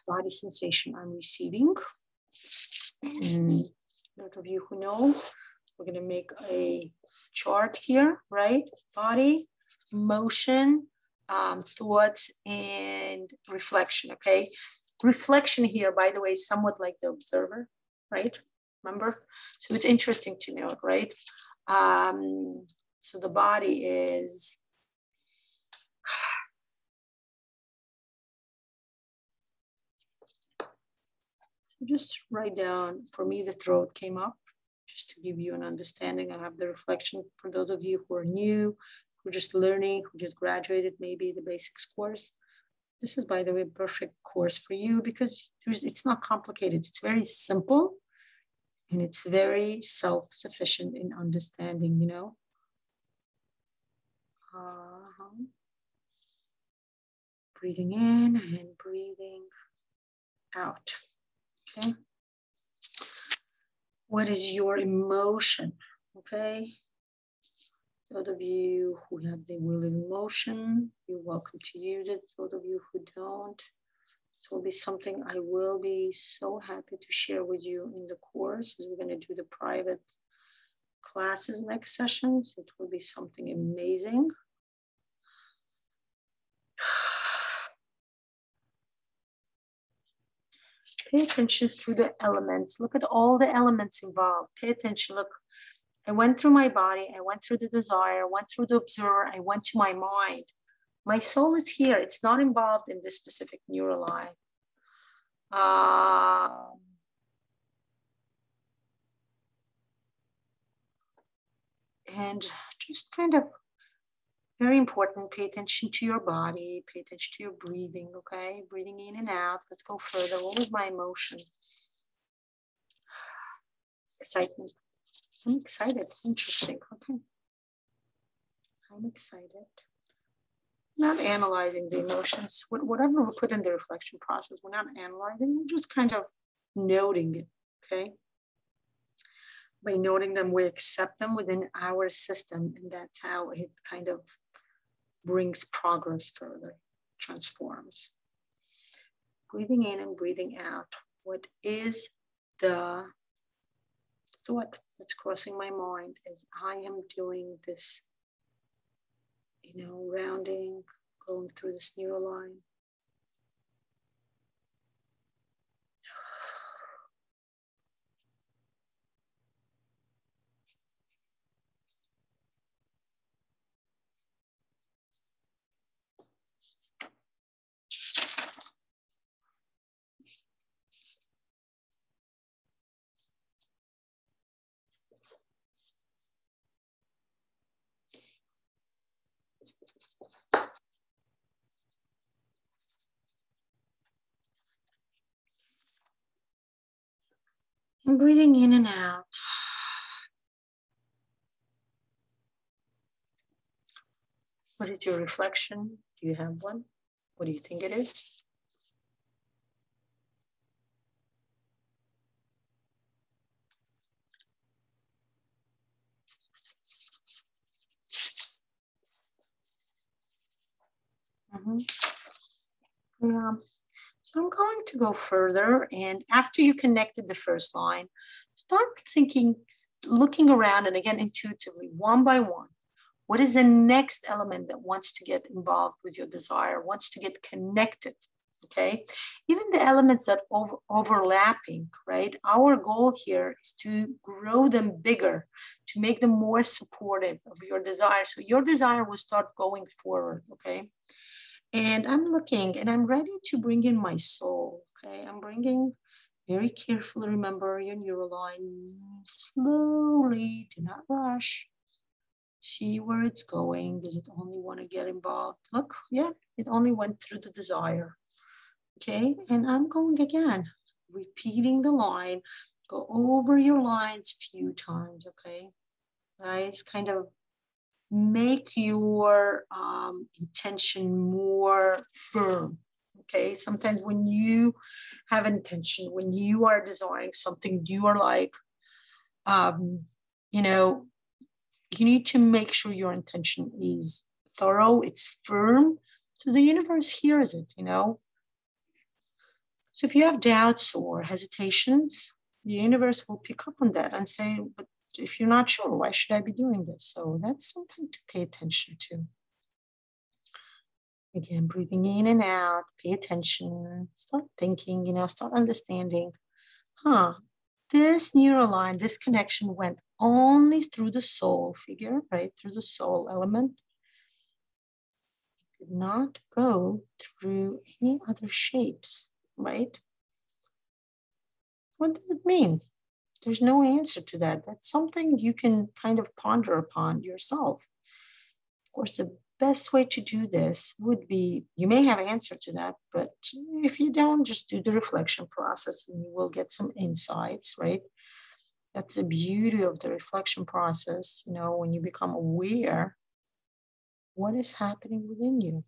body sensation I'm receiving? And those of you who know, we're going to make a chart here, right? Body, motion, thoughts, and reflection, okay? Reflection here, by the way, is somewhat like the observer, right? Remember? So it's interesting to note, right? So the body is... Just write down, for me, the throat came up, just to give you an understanding. I have the reflection for those of you who are new, who are just learning, who just graduated maybe the basics course. This is, by the way, a perfect course for you because it's not complicated. It's very simple and it's very self-sufficient in understanding, you know. Breathing in and breathing out. Okay. What is your emotion? Okay. Those of you who have the will of emotion, you're welcome to use it. Those of you who don't, This will be something I will be so happy to share with you in the course as we're going to do the private classes next sessions. It will be something amazing. Pay attention to the elements. Look at all the elements involved. Pay attention. Look, I went through my body. I went through the desire. I went through the observer. I went to my mind. My soul is here. It's not involved in this specific neural line. And just kind of very important, pay attention to your body, pay attention to your breathing, okay? Breathing in and out. Let's go further. What was my emotion? Excitement. I'm excited. Interesting. Okay. I'm excited. Not analyzing the emotions. Whatever we put in the reflection process, we're not analyzing, we're just kind of noting it, okay? By noting them, we accept them within our system, and that's how it kind of brings progress further, transforms. Breathing in and breathing out. What is the thought that's crossing my mind as I am doing this, you know, rounding, going through this neural line? And breathing in and out. What is your reflection? Do you have one? What do you think it is? Yeah. So I'm going to go further, and after you connected the first line, start thinking, looking around, and again, intuitively, one by one, what is the next element that wants to get involved with your desire, wants to get connected, okay? Even the elements that overlapping, right? Our goal here is to grow them bigger, to make them more supportive of your desire. So your desire will start going forward, okay? And I'm looking and I'm ready to bring in my soul, okay? I'm bringing, very carefully, remember your neural line, slowly, do not rush. See where it's going. Does it only want to get involved? Look, yeah, it only went through the desire, okay? And I'm going again, repeating the line, go over your lines a few times, okay? Guys, kind of make your intention more firm, okay? Sometimes when you have intention, when you are desiring something, you are like, you know, you need to make sure your intention is thorough, it's firm, so the universe hears it, you know? So if you have doubts or hesitations, the universe will pick up on that and say, but if you're not sure, why should I be doing this? So that's something to pay attention to. Again, breathing in and out, pay attention, start thinking, you know, start understanding, this neural line, this connection went only through the soul figure, right? Through the soul element. It did not go through any other shapes, right? What does it mean? There's no answer to that. That's something you can kind of ponder upon yourself. Of course, the best way to do this would be, you may have an answer to that, but if you don't, just do the reflection process and you will get some insights, right? That's the beauty of the reflection process, you know, when you become aware, what is happening within you?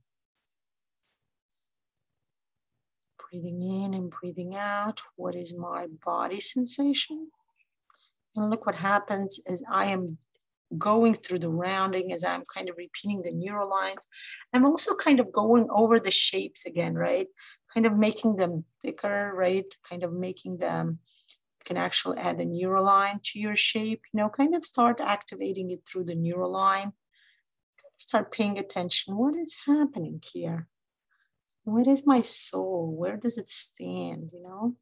Breathing in and breathing out, what is my body sensation? And look what happens is I am going through the rounding as I'm kind of repeating the neural lines. I'm also kind of going over the shapes again, right? Kind of making them thicker, right? Kind of making them, you can actually add a neural line to your shape, you know, kind of start activating it through the neural line. Start paying attention. What is happening here? Where is my soul? Where does it stand, you know?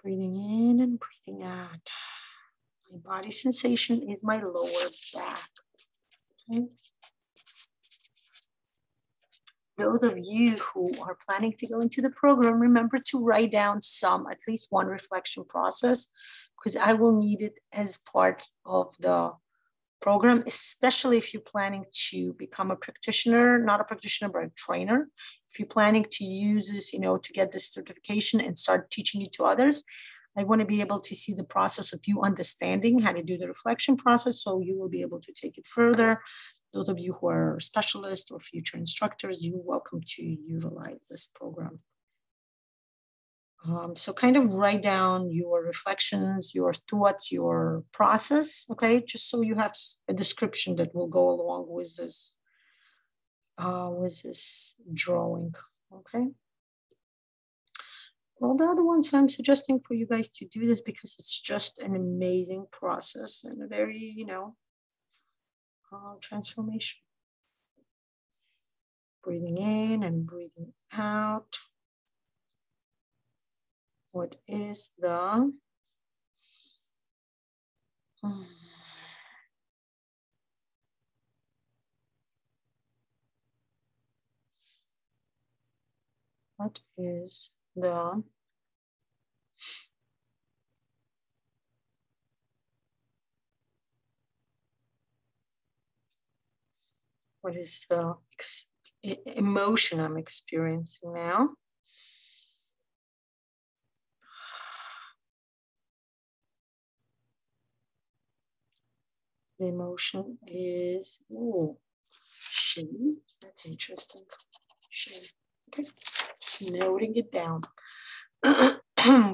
Breathing in and breathing out. My body sensation is my lower back. Okay. Those of you who are planning to go into the program, remember to write down at least one reflection process, because I will need it as part of the program, especially if you're planning to become a practitioner, not a practitioner, but a trainer. If you're planning to use this, you know, to get this certification and start teaching it to others, I want to be able to see the process of you understanding how to do the reflection process, so you will be able to take it further. Those of you who are specialists or future instructors, you're welcome to utilize this program. So kind of write down your reflections, your thoughts, your process, okay? Just so you have a description that will go along with this drawing, okay? Well, the other ones I'm suggesting for you guys to do this because it's just an amazing process and a very, you know, transformation. Breathing in and breathing out. What is the what is the emotion I'm experiencing now? The emotion is, oh, shame. That's interesting. Shame. Okay. Noting it down.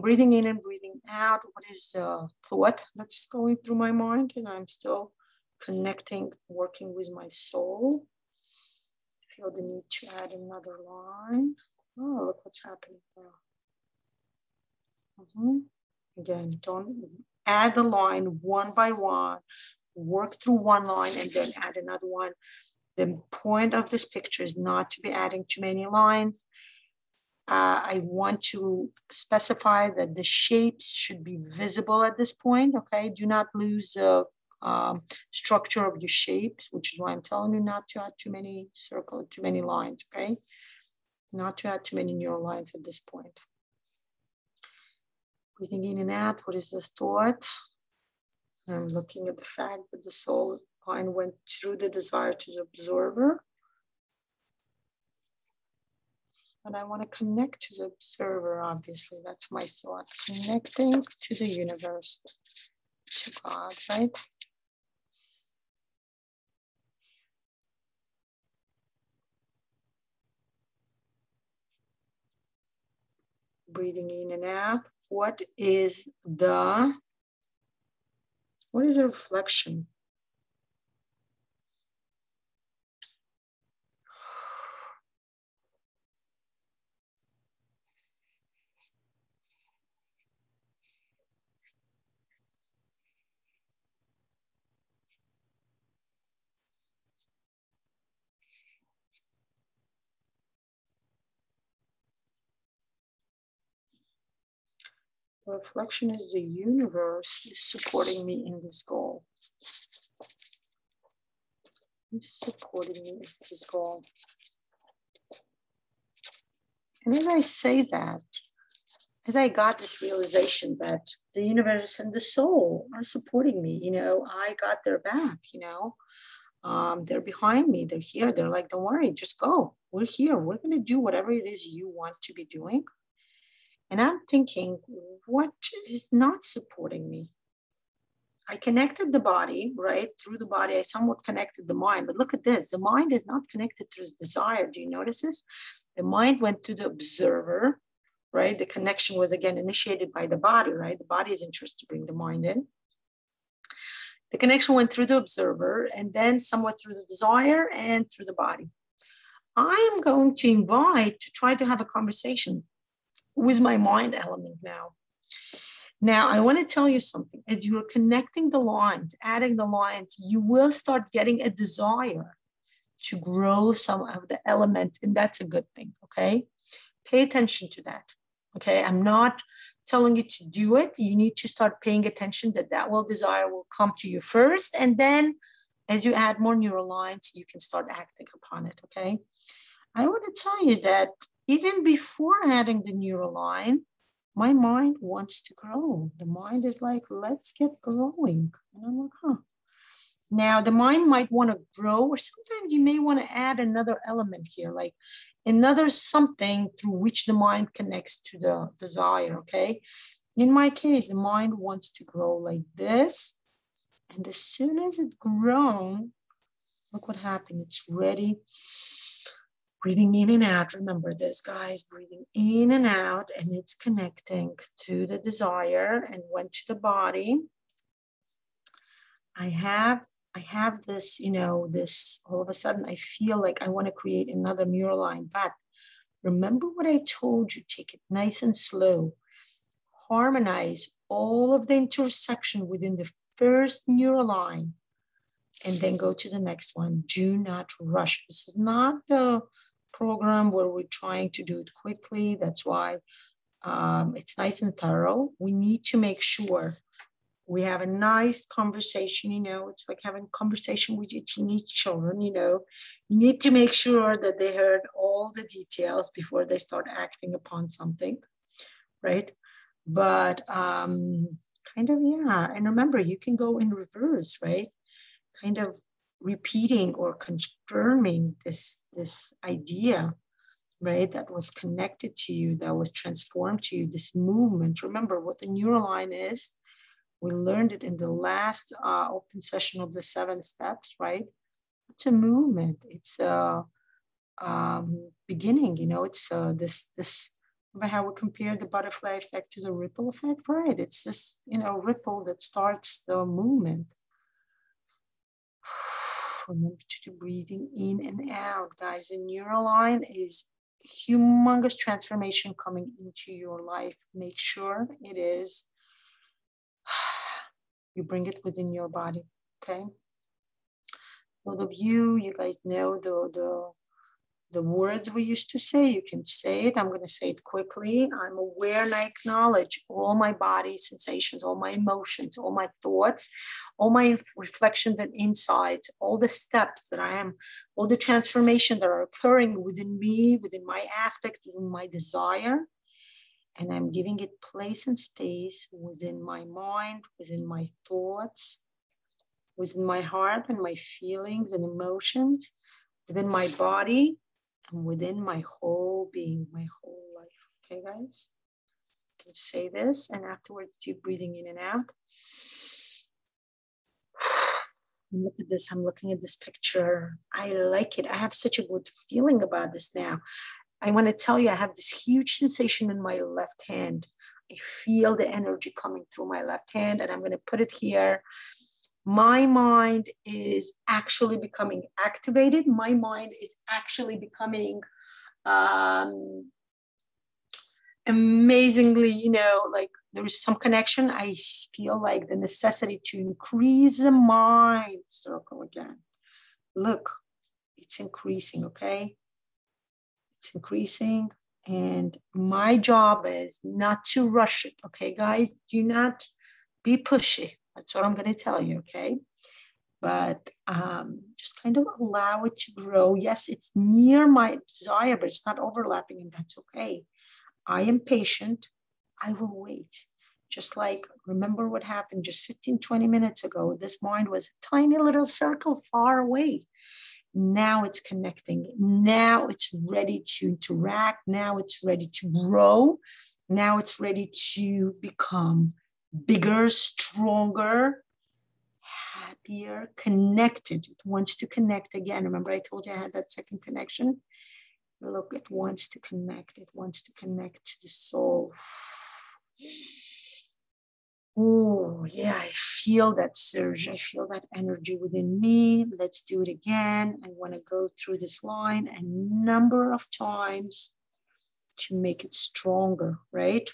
Breathing in and breathing out. What is the thought that's going through my mind? And I'm still connecting, working with my soul. Feel the need to add another line. Oh, look what's happening now. Again, don't add the line one by one. Work through one line and then add another one. The point of this picture is not to be adding too many lines. I want to specify that the shapes should be visible at this point, okay? Do not lose the structure of your shapes, which is why I'm telling you not to add too many too many lines, okay? Not to add too many neural lines at this point. Breathing in and out, what is the thought? I'm looking at the fact that the soul line went through the desire to the observer. And I want to connect to the observer, obviously. That's my thought. Connecting to the universe, to God, right? Breathing in and out. What is the reflection? The reflection is the universe is supporting me in this goal. It's supporting me in this goal. And as I say that, as I got this realization that the universe and the soul are supporting me, you know, I got their back, you know, they're behind me, they're here, they're like, don't worry, just go. We're here, we're going to do whatever it is you want to be doing. And I'm thinking, what is not supporting me? I connected the body, right? Through the body, I somewhat connected the mind. But look at this. The mind is not connected to desire. Do you notice this? The mind went to the observer, right? The connection was, again, initiated by the body, right? The body is interested to bring the mind in. The connection went through the observer and then somewhat through the desire and through the body. I am going to invite to try to have a conversation with my mind element now. Now, I want to tell you something. As you're connecting the lines, adding the lines, you will start getting a desire to grow some of the elements, and that's a good thing, okay? Pay attention to that, okay? I'm not telling you to do it. You need to start paying attention that desire will come to you first, and then as you add more neural lines, you can start acting upon it, okay? I want to tell you that even before adding the neural line, my mind wants to grow. The mind is like, let's get growing. And I'm like, huh. Now, the mind might want to grow, or sometimes you may want to add another element here, like another something through which the mind connects to the desire, okay? In my case, the mind wants to grow like this. And as soon as it's grown, look what happened. It's ready. Breathing in and out. Remember this, guys. Breathing in and out, and it's connecting to the desire and went to the body. I have this, this all of a sudden I feel like I want to create another neural line. But remember what I told you, take it nice and slow. Harmonize all of the intersection within the first neural line and then go to the next one. Do not rush. This is not the program where we're trying to do it quickly. That's why it's nice and thorough. We need to make sure we have a nice conversation, it's like having a conversation with your teenage children, you need to make sure that they heard all the details before they start acting upon something, right? But kind of, yeah. And remember, you can go in reverse, right? Kind of repeating or confirming this idea, right? That was connected to you, that was transformed to you, this movement. Remember what the neural line is. We learned it in the last open session of the 7 steps, right? It's a movement. It's a beginning, it's this, remember how we compare the butterfly effect to the ripple effect, right? It's this, ripple that starts the movement. Remember to do breathing in and out, guys. The neural line is humongous transformation coming into your life. Make sure it is. You bring it within your body, okay? A lot of you guys know the words we used to say. You can say it. I'm going to say it quickly. I'm aware and I acknowledge all my body sensations, all my emotions, all my thoughts, all my reflections and insights, all the steps that I am, all the transformation that are occurring within me, within my aspects, within my desire. And I'm giving it place and space within my mind, within my thoughts, within my heart and my feelings and emotions, within my body, and within my whole being, my whole life. Okay, guys? You can say this, and afterwards, deep breathing in and out. Look at this. I'm looking at this picture. I like it. I have such a good feeling about this now. I want to tell you, I have this huge sensation in my left hand. I feel the energy coming through my left hand, and I'm going to put it here. My mind is actually becoming activated. My mind is actually becoming amazingly, like there is some connection. I feel like the necessity to increase the mind circle again. Look, it's increasing, okay? It's increasing, and my job is not to rush it, okay, guys? Do not be pushy. That's what I'm going to tell you, okay? But just kind of allow it to grow. Yes, it's near my desire, but it's not overlapping, and that's okay. I am patient. I will wait. Just like, remember what happened just 15, 20 minutes ago. This mind was a tiny little circle far away. Now it's connecting. Now it's ready to interact. Now it's ready to grow. Now it's ready to become bigger, stronger, happier, connected. It wants to connect again. Remember I told you I had that second connection? Look, it wants to connect. It wants to connect to the soul. Oh, yeah, I feel that surge. I feel that energy within me. Let's do it again. I want to go through this line a number of times to make it stronger, right?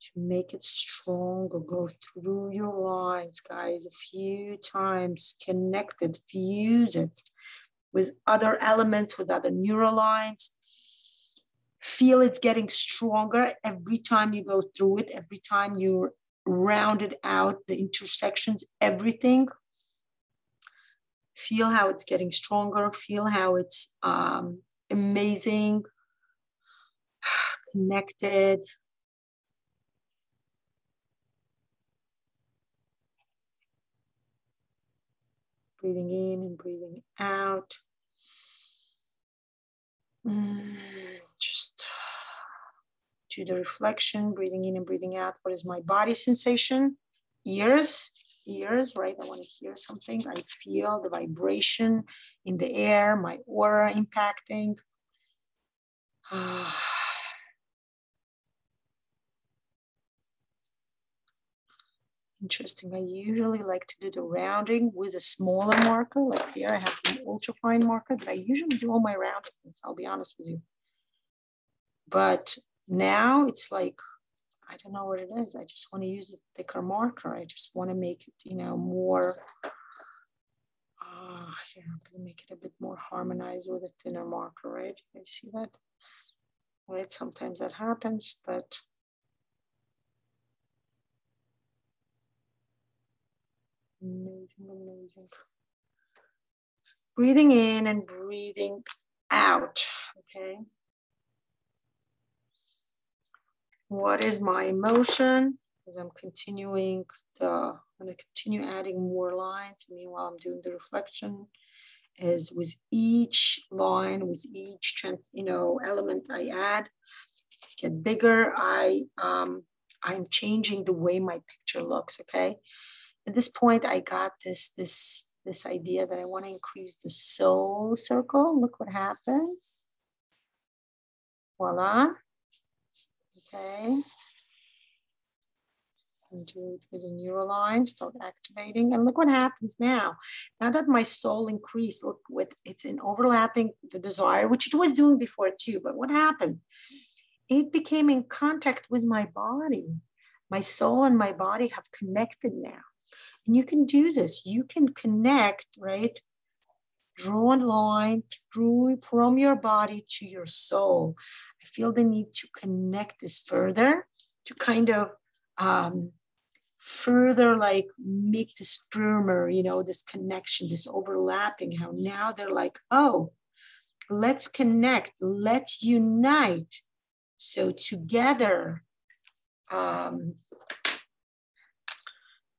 To make it stronger, go through your lines, guys, a few times, connect it, fuse it with other elements, with other neural lines. Feel it's getting stronger every time you go through it, every time you round it out, the intersections, everything. Feel how it's getting stronger. Feel how it's amazing, connected. Breathing in and breathing out. Just do the reflection, breathing in and breathing out. What is my body sensation? Ears, right? I want to hear something. I feel the vibration in the air, my aura impacting. Interesting. I usually like to do the rounding with a smaller marker. Like here, I have an ultra fine marker that I usually do all my roundings. I'll be honest with you. But now it's like, I don't know what it is. I just want to use a thicker marker. I just want to make it, you know, more, here, I'm going to make it a bit more harmonized with a thinner marker, right? You guys see that? Right, sometimes that happens, but amazing. Breathing in and breathing out, okay? What is my emotion? As I'm continuing I'm going to continue adding more lines. Meanwhile, I'm doing the reflection. As with each line, with each element I add, get bigger. I'm changing the way my picture looks. Okay. At this point, I got this idea that I want to increase the soul circle. Look what happens. Voila. Okay. And do it with a neural line, start activating. And look what happens now. Now that my soul increased, look, it's in overlapping the desire, which it was doing before too. But what happened? It became in contact with my body. My soul and my body have connected now. And you can do this. You can connect, right? Draw a line from your body to your soul. I feel the need to connect this further, to kind of further like make this firmer, this connection, this overlapping, how now they're like, oh, let's connect, let's unite. So together,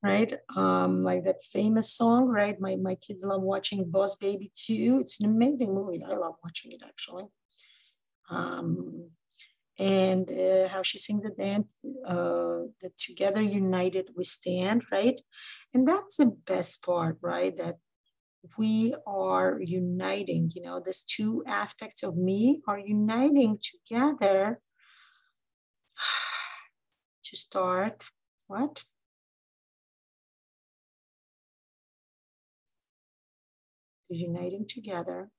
right? Like that famous song, right? My kids love watching Boss Baby 2. It's an amazing movie. I love watching it actually. And how she sings at the end, that together united we stand, right? And that's the best part, right? That we are uniting, these two aspects of me are uniting together to start what? Uniting together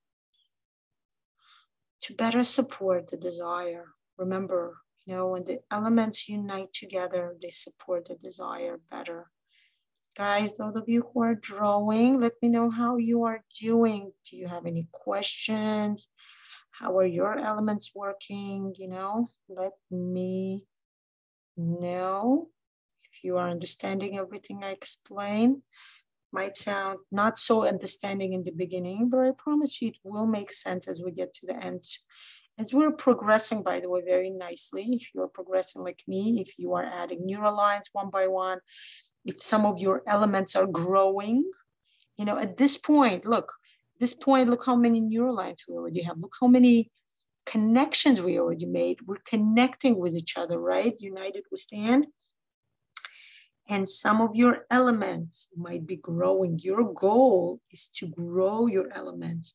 to better support the desire. Remember, when the elements unite together, they support the desire better. Guys, those of you who are drawing, let me know how you are doing. Do you have any questions? How are your elements working? Let me know if you are understanding everything I explained. Might sound not so understanding in the beginning, but I promise you it will make sense as we get to the end. As we're progressing, by the way, very nicely, if you're progressing like me, if you are adding neural lines one by one, if some of your elements are growing, at this point, look how many neural lines we already have. Look how many connections we already made. We're connecting with each other, right? United we stand. And some of your elements might be growing. Your goal is to grow your elements.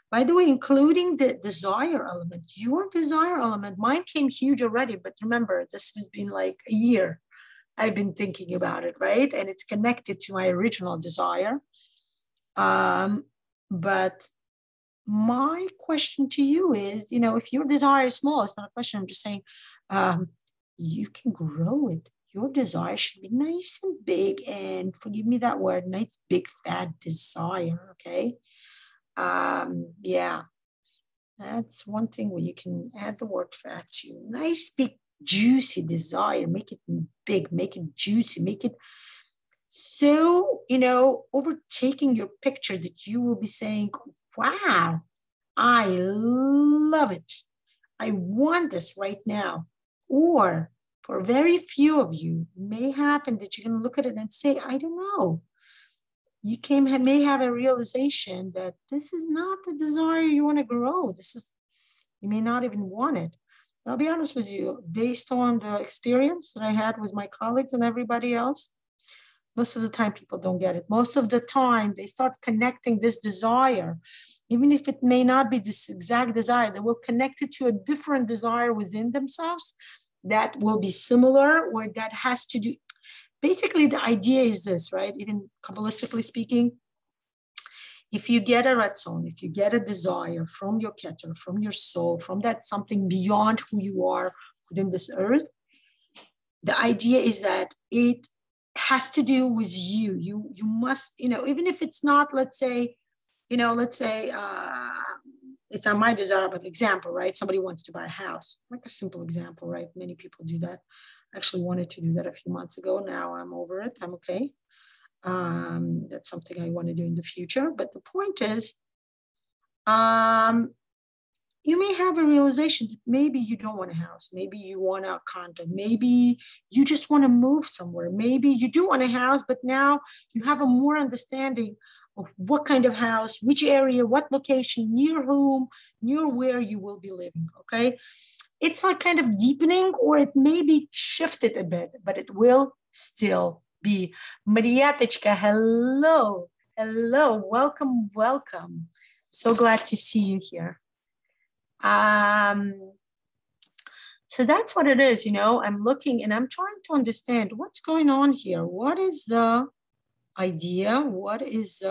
By the way, including the desire element, your desire element, mine came huge already, but remember, this has been like a year. I've been thinking about it, right? And it's connected to my original desire. But my question to you is, if your desire is small, it's not a question. I'm just saying, you can grow it. Your desire should be nice and big, and forgive me that word, nice, big, fat desire. Okay. Yeah, that's one thing where you can add the word fat to. Nice, big, juicy desire. Make it big, make it juicy, make it so, overtaking your picture that you will be saying, wow, I love it. I want this right now. Or for very few of you, it may happen that you're going to look at it and say, I don't know. You may have a realization that this is not the desire you want to grow. You may not even want it. I'll be honest with you, based on the experience that I had with my colleagues and everybody else, most of the time people don't get it. Most of the time they start connecting this desire, even if it may not be this exact desire, they will connect it to a different desire within themselves that will be similar, or that has to do. Basically, the idea is this, right? Even Kabbalistically speaking, if you get a ratzon, if you get a desire from your keter, from your soul, from that something beyond who you are within this earth, the idea is that it has to do with you. You must, even if it's not, let's say, it's not my desire, but example, right? Somebody wants to buy a house, like a simple example, right? Many people do that. I actually wanted to do that a few months ago. Now I'm over it. I'm okay. That's something I want to do in the future. But the point is, you may have a realization that maybe you don't want a house. Maybe you want a condo. Maybe you just want to move somewhere. Maybe you do want a house, but now you have a more understanding of what kind of house, which area, what location, near whom, near where you will be living, okay? It's like kind of deepening, or it may be shifted a bit, but it will still be. Mariatechka, hello, welcome. So glad to see you here. So that's what it is, I'm looking and I'm trying to understand what's going on here. What is the idea? What is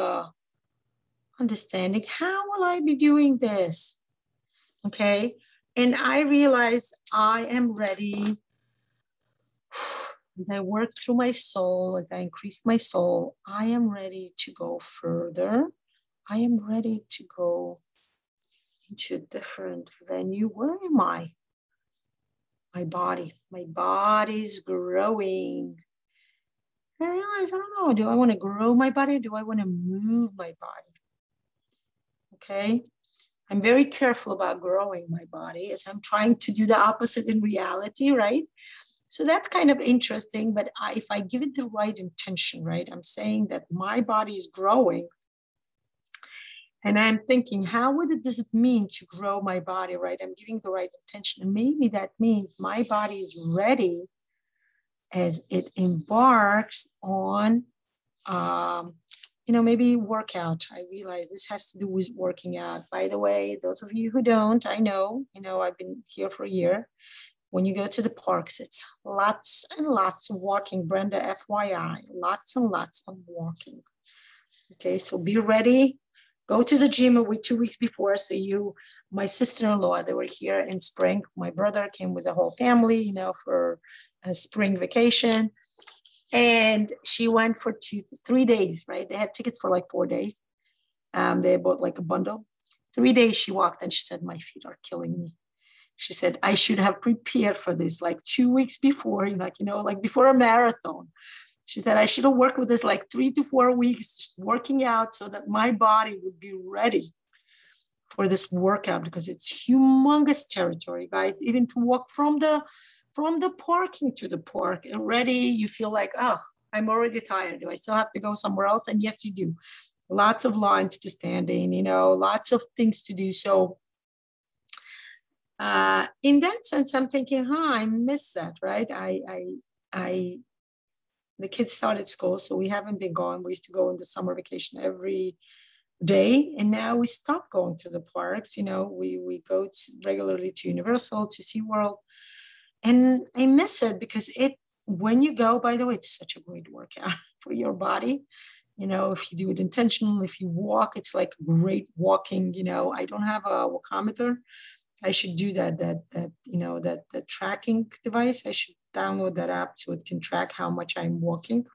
understanding? How will I be doing this? Okay. And I realize I am ready. As I work through my soul, as I increase my soul, I am ready to go further. I am ready to go into a different venue. Where am I? My body's growing. I realize, I don't know, do I want to grow my body? Do I want to move my body? Okay. I'm very careful about growing my body, as I'm trying to do the opposite in reality, right? So that's kind of interesting, but if I give it the right intention, right? I'm saying that my body is growing, and I'm thinking, does it mean to grow my body, right? I'm giving the right intention, and maybe that means my body is ready as it embarks on, maybe workout. I realize this has to do with working out. By the way, those of you who don't, I know, I've been here for a year. When you go to the parks, it's lots and lots of walking. Brenda, FYI, lots and lots of walking. Okay, so be ready. Go to the gym a week, 2 weeks before. So my sister-in-law, they were here in spring. My brother came with the whole family, for a spring vacation. And she went for 3 days, right? They had tickets for like 4 days. They bought like a bundle. 3 days she walked, and she said, my feet are killing me. She said, I should have prepared for this like 2 weeks before, like before a marathon. She said, I should have worked with this like 3 to 4 weeks, just working out so that my body would be ready for this workout, because it's humongous territory, guys. Even to walk from the parking to the park, already you feel like, oh, I'm already tired. Do I still have to go somewhere else? And yes, you do. Lots of lines to stand in, lots of things to do. So in that sense, I'm thinking, I miss that, right? The kids started school, so we haven't been going. We used to go on the summer vacation every day, and now we stopped going to the parks. We go regularly to Universal, to SeaWorld, and I miss it because when you go, by the way, it's such a great workout for your body. You know, if you do it intentional, if you walk, it's like great walking. You know, I don't have a walkometer. I should do that tracking device. I should download that app so it can track how much I'm walking.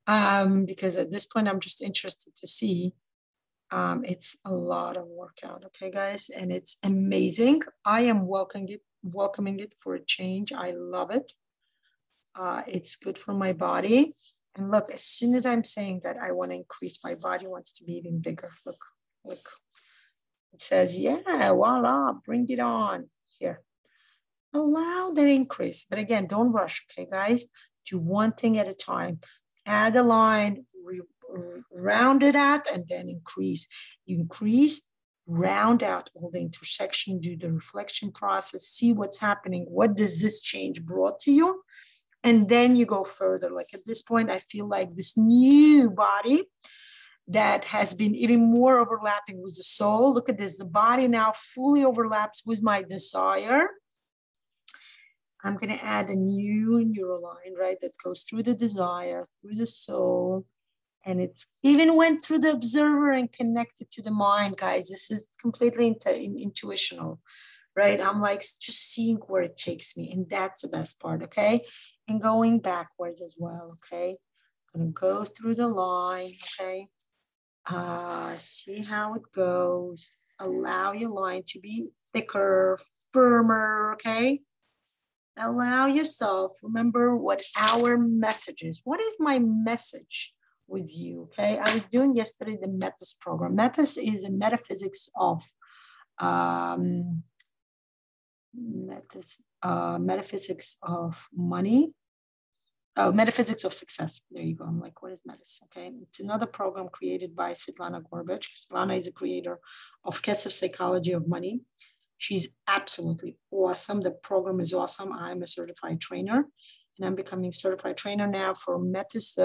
Because at this point, I'm just interested to see. It's a lot of workout, okay, guys, and it's amazing. I am welcoming it for a change. I love it. It's good for my body. And look, as soon as I'm saying that I want to increase, my body wants to be even bigger. Look. It says, yeah, voila, bring it on. Here. Allow the increase. But again, don't rush, okay, guys? Do one thing at a time. Add a line, round it out, and then increase. You increase, round out all the intersection, do the reflection process, see what's happening. What does this change brought to you? And then you go further. Like at this point, I feel like this new body that has been even more overlapping with the soul. Look at this. The body now fully overlaps with my desire. I'm going to add a new neural line, right, that goes through the desire, through the soul. And it's even went through the observer and connected to the mind, guys. This is completely intuitional, right? I'm like just seeing where it takes me. And that's the best part, okay? And going backwards as well, okay? I'm going to go through the line, okay? See how it goes. Allow your line to be thicker, firmer, okay? Allow yourself, remember what our message is. What is my message with you, okay? I was doing yesterday the METAS program. METAS is a metaphysics of metaphysics of money. Metaphysics of Success. There you go. I'm like, what is METAS? Okay. It's another program created by Lana. Lana is a creator of Kesef Psychology of Money. She's absolutely awesome. The program is awesome. I'm a certified trainer, and I'm becoming certified trainer now for METAS,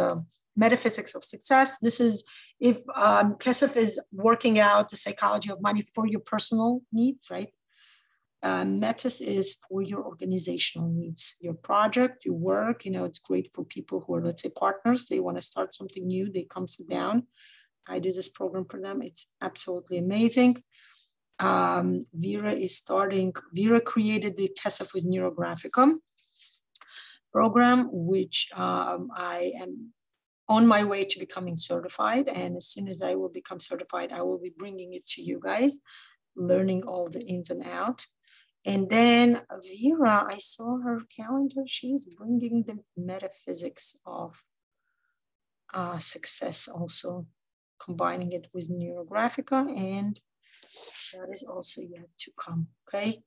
Metaphysics of Success. This is if Kesef is working out the psychology of money for your personal needs, right? METAS is for your organizational needs, your project, your work. You know, it's great for people who are, let's say, partners. They want to start something new. They come sit down. I do this program for them. It's absolutely amazing. Vera created the Kesef with Neurographic program, which I am on my way to becoming certified. And as soon as I will become certified, I will be bringing it to you guys, learning all the ins and outs. And then Vera, I saw her calendar. She's bringing the metaphysics of success also, combining it with Neurographica, and that is also yet to come, okay?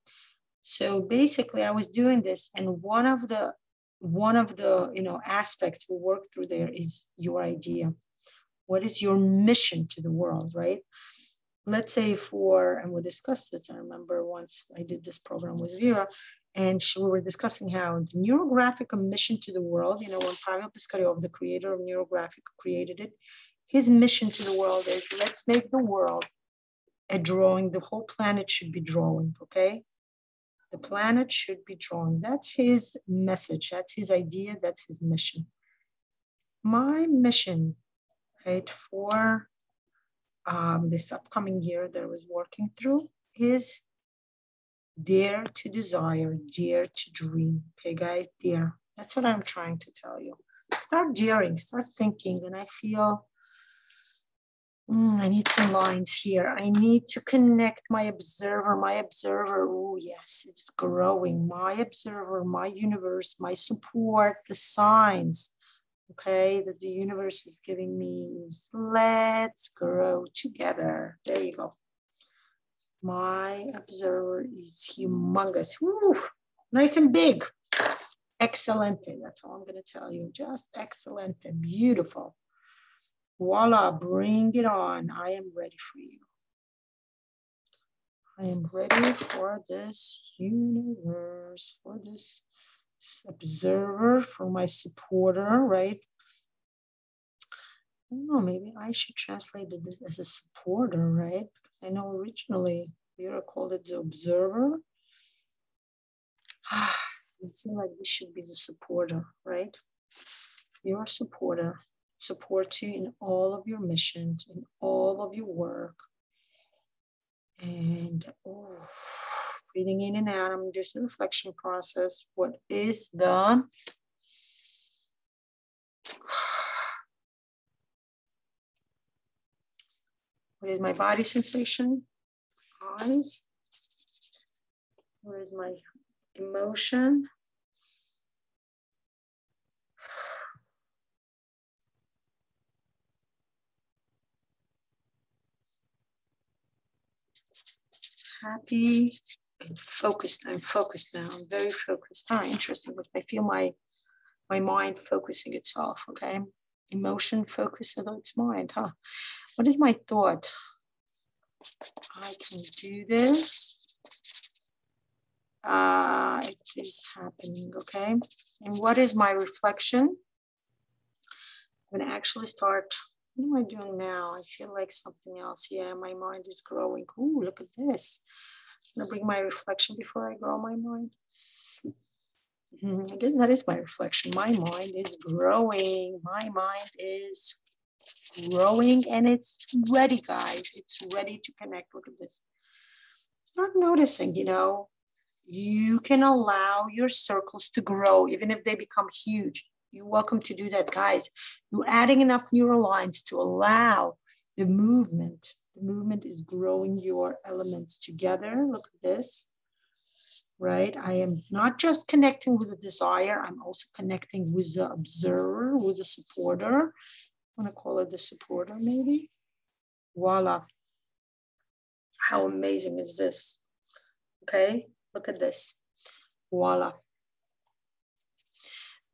So basically I was doing this, and one of the aspects we work through there is your idea. What is your mission to the world, right? Let's say and we discussed this, I remember once I did this program with Vera, and we were discussing how the Neurographic mission to the world, when Pavel Piskaryov, the creator of Neurographic, created it, his mission to the world is, let's make the world a drawing. The whole planet should be drawing, okay? The planet should be drawing. That's his message. That's his idea. That's his mission. My mission, right, for this upcoming year that I was working through is dare to desire, dare to dream. Okay, guys, dare. That's what I'm trying to tell you. Start daring, start thinking. And I feel I need some lines here. I need to connect my observer. Oh, yes, it's growing. My observer, my universe, my support, the signs, okay, that the universe is giving me is let's grow together. There you go. My observer is humongous. Woo, nice and big. Excelente. That's all I'm going to tell you. Just excelente. Beautiful. Voila, bring it on. I am ready for you. I am ready for this universe, for this observer, for my supporter, right? I don't know, maybe I should translate it as a supporter, right? Because I know originally Vera called it the observer. It seems like this should be the supporter, right? You're a supporter, supports you in all of your missions, in all of your work. And breathing in and out, I'm just a reflection process. What is the what is my body sensation? Eyes. What is my emotion? Happy and focused. I'm focused now. I'm very focused. Interesting. But I feel my mind focusing itself. Okay. Emotion focused on its mind. What is my thought? I can do this. It is happening. Okay. And what is my reflection? I'm going to actually start. What am I doing now? I feel like something else. Yeah, my mind is growing. Ooh, look at this. I'm going to bring my reflection before I grow my mind. I guess that is my reflection. My mind is growing. My mind is growing and it's ready, guys. It's ready to connect. Look at this. Start noticing, you can allow your circles to grow, even if they become huge. You're welcome to do that, guys. You're adding enough neural lines to allow the movement. The movement is growing your elements together. Look at this, right? I am not just connecting with the desire. I'm also connecting with the observer, with the supporter. I want to call it the supporter, maybe. Voila. How amazing is this? Okay, look at this. Voila.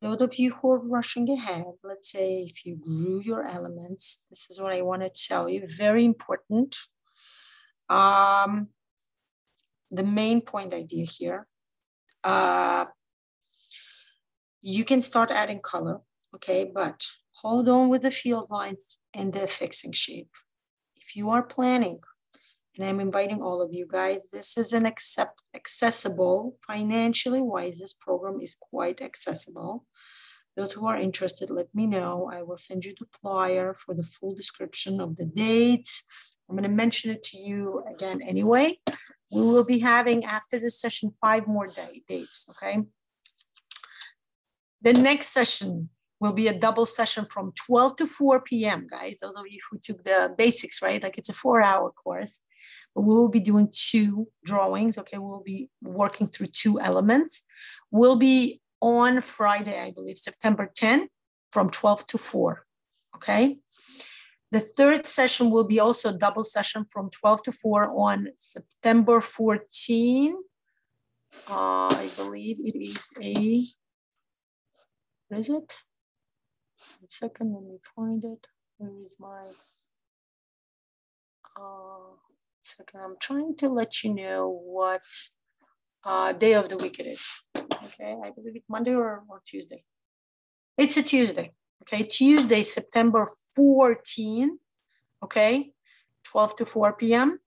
Those of you who are rushing ahead, let's say if you grew your elements, this is what I want to tell you. Very important. The main point idea here. You can start adding color, okay, but hold on with the field lines and the fixing shape. If you are planning, and I'm inviting all of you guys, this is an accessible, financially wise, this program is quite accessible. Those who are interested, let me know. I will send you the flyer for the full description of the dates. I'm going to mention it to you again anyway. We will be having, after this session, 5 more dates, okay? The next session will be a double session from 12 to 4 p.m., guys. Those of you who took the basics, right? Like it's a 4-hour course. But we will be doing 2 drawings, okay? We'll be working through 2 elements. We'll be on Friday, I believe, September 10, from 12 to 4, okay? The 3rd session will be also a double session from 12 to 4 on September 14. I believe it is what is it? 1 second, let me find it. Where is my, second, I'm trying to let you know what day of the week it is. Okay, I believe it's Monday or Tuesday. It's a Tuesday. Okay, Tuesday, September 14. Okay, 12 to 4 p.m.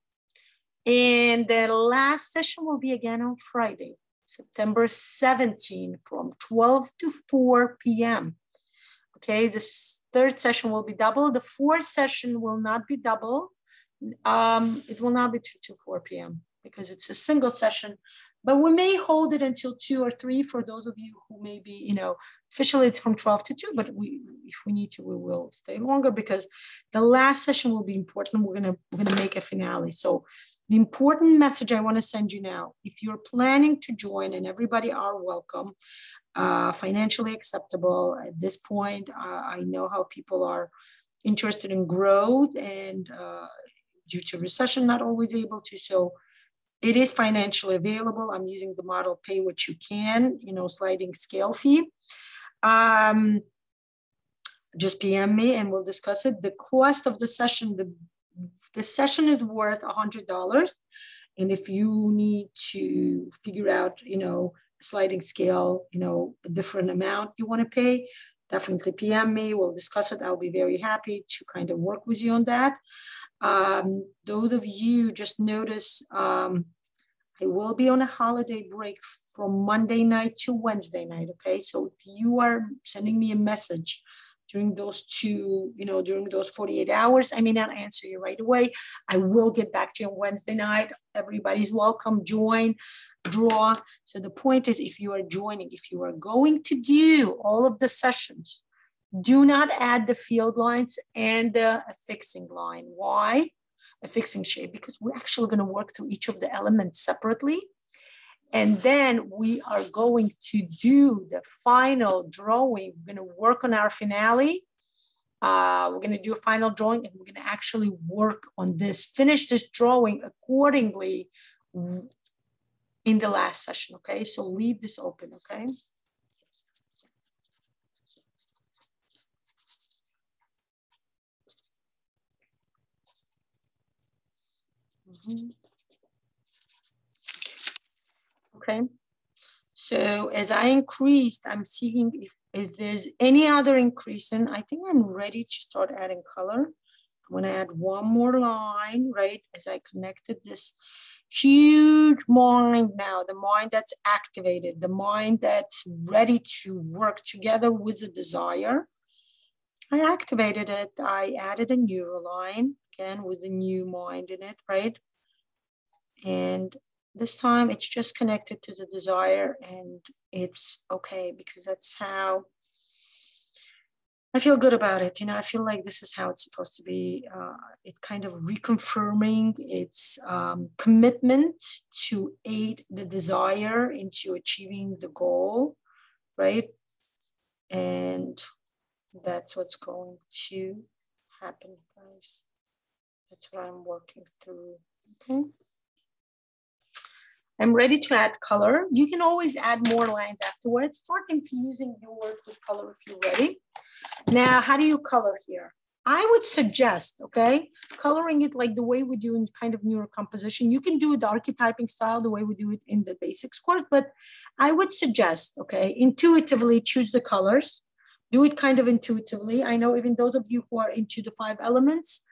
And the last session will be again on Friday, September 17, from 12 to 4 p.m. Okay, the 3rd session will be double. The 4th session will not be double. It will not be 2 to 4 p.m. because it's a single session, but we may hold it until 2 or 3 for those of you who may be, officially it's from 12 to 2, but if we need to, we will stay longer because the last session will be important. We're gonna make a finale. So the important message I want to send you now, if you're planning to join, and everybody are welcome, financially acceptable at this point. I know how people are interested in growth and due to recession, not always able to. So it is financially available. I'm using the model pay what you can, sliding scale fee. Just PM me and we'll discuss it. The cost of the session, the session is worth $100. And if you need to figure out, sliding scale, a different amount you want to pay, definitely PM me. We'll discuss it. I'll be very happy to kind of work with you on that. Those of you just notice, I will be on a holiday break from Monday night to Wednesday night, okay? So if you are sending me a message during those during those 48 hours, I may not answer you right away. I will get back to you on Wednesday night. Everybody's welcome, join, draw. So the point is, if you are joining, if you are going to do all of the sessions, do not add the field lines and the affixing line. Why? Affixing shape, because we're actually going to work through each of the elements separately. And then we are going to do the final drawing. We're going to work on our finale. We're going to do a final drawing, and we're going to actually work on this, finish this drawing accordingly in the last session, okay? So leave this open, okay? Okay, so as I increased, I'm seeing if there's any other increase, and I think I'm ready to start adding color. I'm gonna add one more line, right? As I connected this huge mind now, the mind that's activated, the mind that's ready to work together with the desire. I activated it, I added a neural line, again, with a new mind in it, right? And this time it's just connected to the desire, and it's okay, because that's how I feel good about it. You know, I feel like this is how it's supposed to be. It kind of reconfirming its commitment to aid the desire into achieving the goal, right? And that's what's going to happen, guys. That's what I'm working through, okay? I'm ready to add color. You can always add more lines afterwards. Start infusing your work with color if you're ready. Now, how do you color here? I would suggest, okay, coloring it like the way we do in kind of neurocomposition. You can do it the archetyping style, the way we do it in the basics course, but I would suggest, okay, intuitively choose the colors. Do it kind of intuitively. I know even those of you who are into the 5 elements,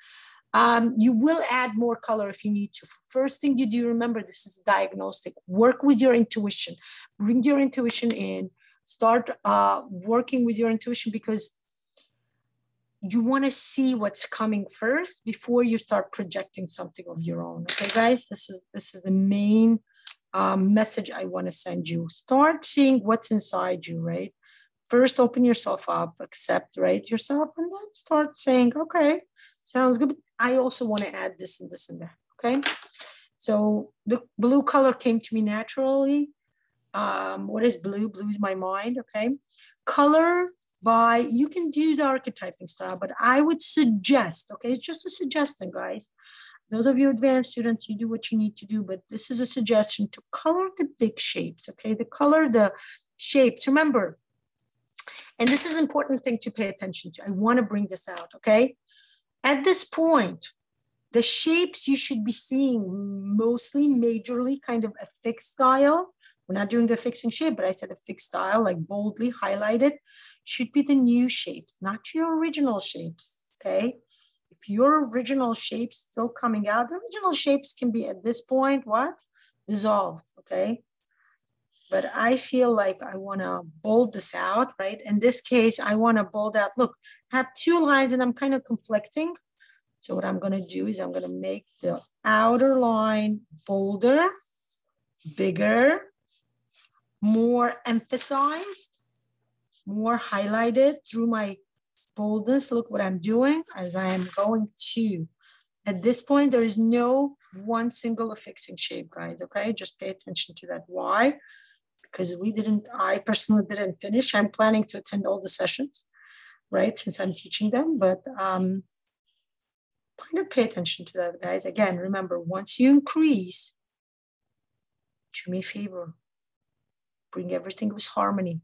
you will add more color if you need to. First thing you do, remember, this is diagnostic. Work with your intuition. Bring your intuition in. Start working with your intuition, because you want to see what's coming first before you start projecting something of your own. Okay, guys, this is the main message I want to send you. Start seeing what's inside you, right? First, open yourself up, accept, right, yourself, and then start saying, okay, sounds good. But I also want to add this and this and that, okay? So the blue color came to me naturally. What is blue? Blue is my mind, okay? Color by, you can do the archetyping style, but I would suggest, okay, it's just a suggestion, guys. Those of you advanced students, you do what you need to do, but this is a suggestion to color the big shapes, okay? The color, the shapes, remember, and this is an important thing to pay attention to. I want to bring this out, okay? At this point, the shapes you should be seeing mostly, majorly, kind of a fixed style. We're not doing the fixing shape, but I said a fixed style, like boldly highlighted, should be the new shapes, not your original shapes, okay? If your original shapes still coming out, the original shapes can be at this point, what? Dissolved, okay? But I feel like I want to bold this out, right? In this case, I want to bold out. Look, I have 2 lines and I'm kind of conflicting. So what I'm going to do is I'm going to make the outer line bolder, bigger, more emphasized, more highlighted through my boldness. Look what I'm doing as I am going to. At this point, there is no one single affixing shape, guys, okay? Just pay attention to that. Why? Because I personally didn't finish. I'm planning to attend all the sessions, right? Since I'm teaching them, but kind of pay attention to that, guys. Again, remember, once you increase, do me a favor, bring everything with harmony.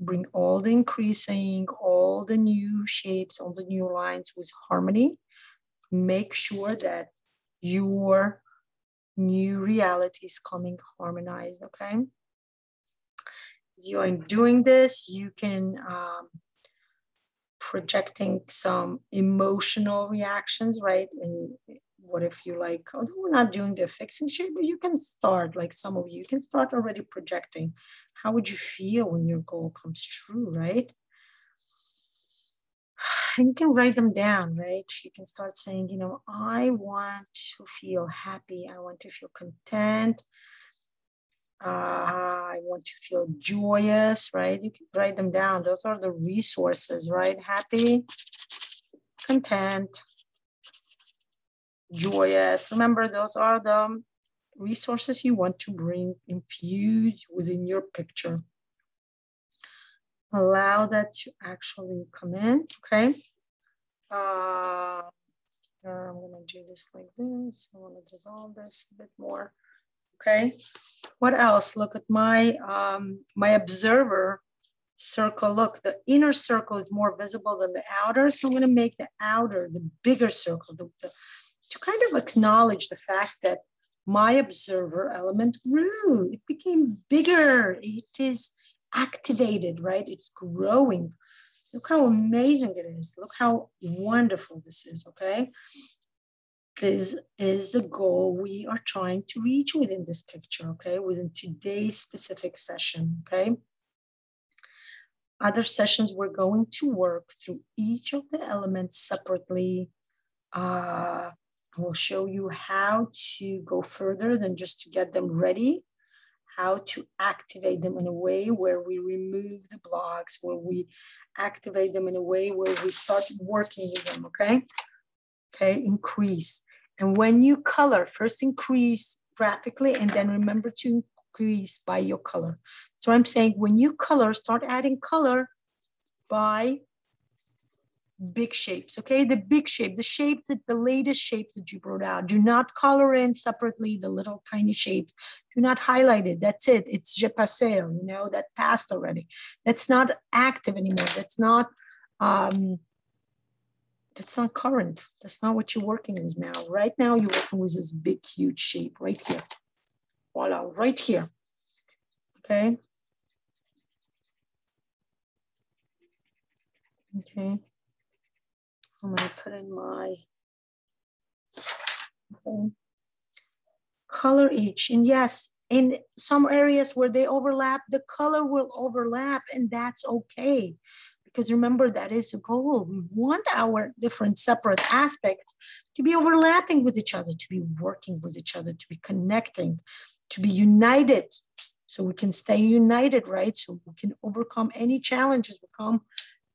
Bring all the increasing, all the new shapes, all the new lines with harmony. Make sure that your new reality is coming harmonized, okay? As you're doing this, you can projecting some emotional reactions, right? And what if you like, although we're not doing the fixing shape, but you can start, like some of you can start already projecting. How would you feel when your goal comes true, right? And you can write them down, right? You can start saying, you know, I want to feel happy. I want to feel content. I want to feel joyous, right? You can write them down. Those are the resources, right? Happy, content, joyous. Remember, those are the resources you want to bring, infuse within your picture. Allow that to actually come in, okay? I'm gonna do this like this. I wanna dissolve this a bit more, okay? What else? Look at my, my observer circle. Look, the inner circle is more visible than the outer, so I'm gonna make the outer, the bigger circle, to kind of acknowledge the fact that my observer element grew. It became bigger. It is activated, right? It's growing. Look how amazing it is. Look how wonderful this is, okay? This is the goal we are trying to reach within this picture, okay? Within today's specific session, okay? Other sessions, we're going to work through each of the elements separately. I will show you how to go further than just to get them ready, how to activate them in a way where we remove the blocks, where we activate them in a way where we start working with them, okay? Okay, increase. And when you color, first increase graphically, and then remember to increase by your color. So I'm saying when you color, start adding color by big shapes, okay? The big shape, the shape that the latest shape that you brought out. Do not color in separately the little tiny shapes. Do not highlight it. That's it. It's je passé, you know, that passed already. That's not active anymore. That's not current. That's not what you're working with now. Right now, you're working with this big, huge shape right here. Voila, right here. Okay. Okay. I'm going to put in my color each. And yes, in some areas where they overlap, the color will overlap, and that's okay. Because remember, that is the goal. We want our different separate aspects to be overlapping with each other, to be working with each other, to be connecting, to be united. So we can stay united, right? So we can overcome any challenges, become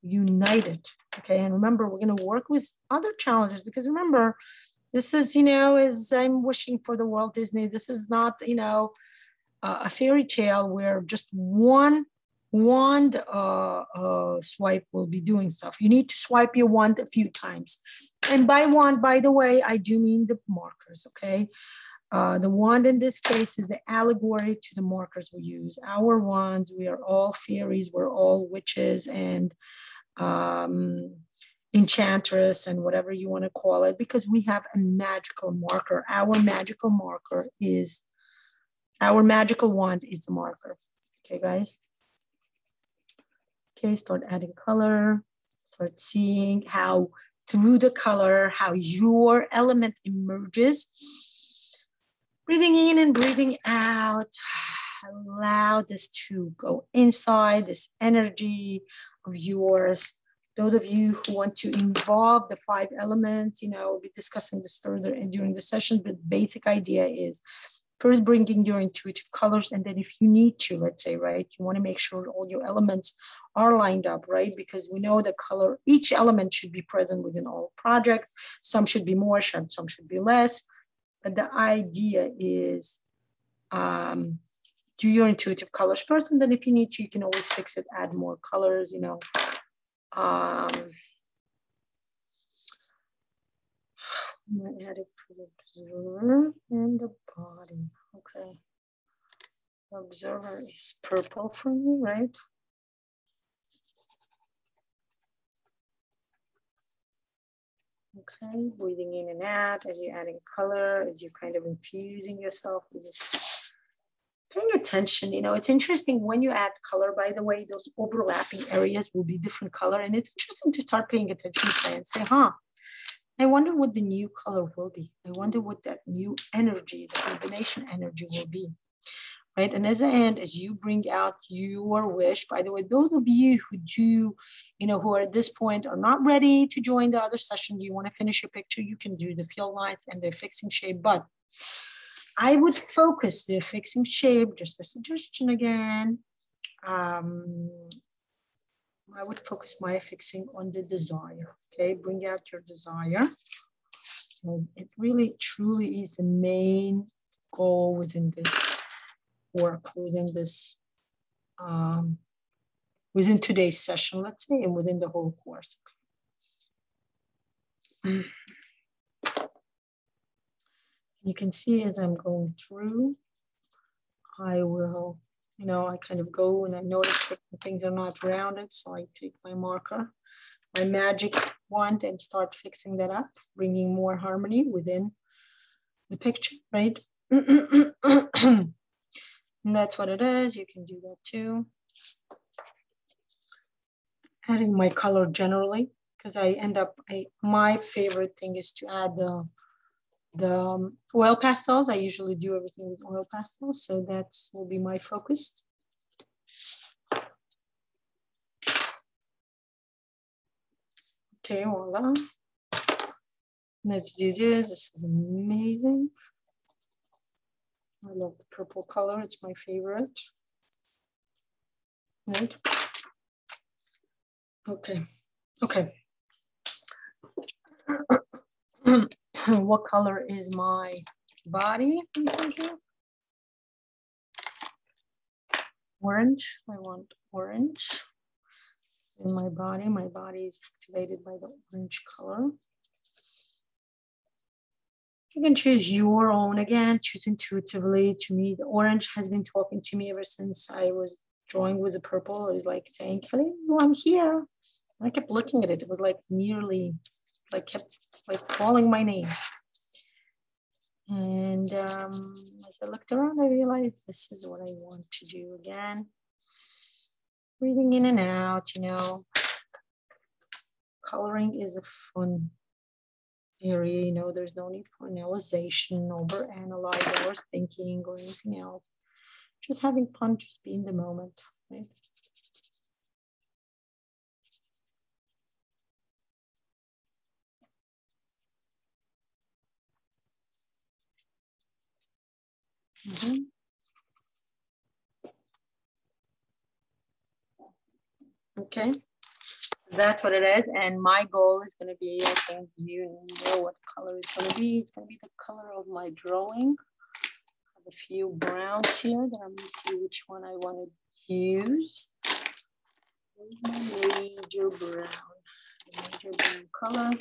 united. Okay, and remember, we're going to work with other challenges, because remember, this is, you know, as I'm wishing for the Walt Disney, this is not, you know, a fairy tale where just one wand swipe will be doing stuff. You need to swipe your wand a few times. And by wand, by the way, I do mean the markers, okay? The wand in this case is the allegory to the markers we use. Our wands, we are all fairies, we're all witches and enchantress and whatever you want to call it, because we have a magical marker. Our magical wand is the marker. Okay, guys? Okay, start adding color, start seeing how through the color, how your element emerges. Breathing in and breathing out. Allow this to go inside, this energy of yours. Those of you who want to involve the 5 elements, you know, we'll be discussing this further and during the session, but the basic idea is first bringing your intuitive colors, and then if you need to, let's say, right, you want to make sure all your elements are lined up, right? Because we know the color, each element should be present within all projects. Some should be more, some should be less. But the idea is do your intuitive colors first, and then if you need to, you can always fix it, add more colors, you know. I'm gonna add it for the observer and the body. Okay. The observer is purple for me, right? Okay, breathing in and out as you're adding color, as you're kind of infusing yourself with this. Paying attention, you know, it's interesting when you add color, by the way, those overlapping areas will be different color. And it's interesting to start paying attention and say, huh, I wonder what the new color will be. I wonder what that new energy, the combination energy will be, right? And as you bring out your wish, by the way, those of you who do, who are at this point are not ready to join the other session, you want to finish your picture, you can do the field lines and the fixing shape, but I would focus the fixing shape, just a suggestion again. I would focus my fixing on the desire, okay? Bring out your desire. Because it really, truly is the main goal within this work, within this, within today's session, let's say, and within the whole course. Okay. You can see as I'm going through, I will, I kind of go and I notice that things are not rounded. So I take my marker, my magic wand, and start fixing that up, bringing more harmony within the picture, right? And that's what it is. You can do that too. Adding my color generally, because I end up, my favorite thing is to add the oil pastels. I usually do everything with oil pastels, so that will be my focus. Okay, voila. Let's do this. This is amazing. I love the purple color. It's my favorite. Right. Okay. Okay. What color is my body? Orange. I want orange in my body. My body is activated by the orange color. You can choose your own again, choose intuitively. To me, the orange has been talking to me ever since I was drawing with the purple. It was like saying, hello, I'm here. I kept looking at it. It was like nearly, like kept like calling my name. And as I looked around, I realized this is what I want to do again. Breathing in and out, Coloring is a fun area, there's no need for analyzation, overanalyzing or thinking or anything else. Just having fun, just be in the moment, right? Okay, that's what it is. And my goal is going to be, I think you know what color it's going to be. It's going to be the color of my drawing. I have a few browns here that I'm going to see which one I want to use. Where's my major brown? The major brown color.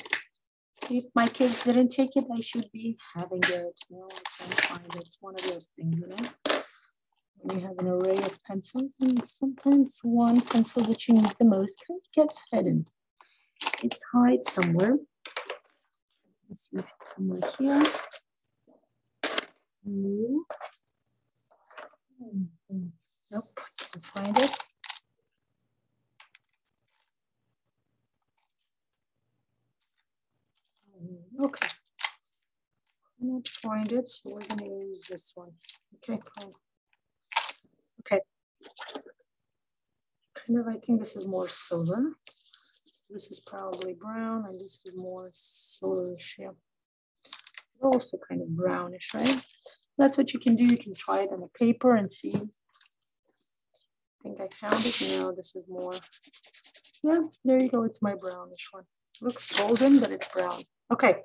If my kids didn't take it, I should be having it. No, I can't find it. It's one of those things, When you have an array of pencils, and sometimes one pencil that you need the most kind of gets hidden. It's hide somewhere. Let's see if it's somewhere here. Nope, can't find it. Okay, I can't find it, so we're going to use this one. Okay, cool. Okay, kind of, I think this is more silver. This is probably brown, and this is more silverish, yeah. Also kind of brownish, right? That's what you can do. You can try it on a paper and see. I think I found it. No, this is more, yeah, there you go. It's my brownish one. Looks golden, but it's brown. Okay,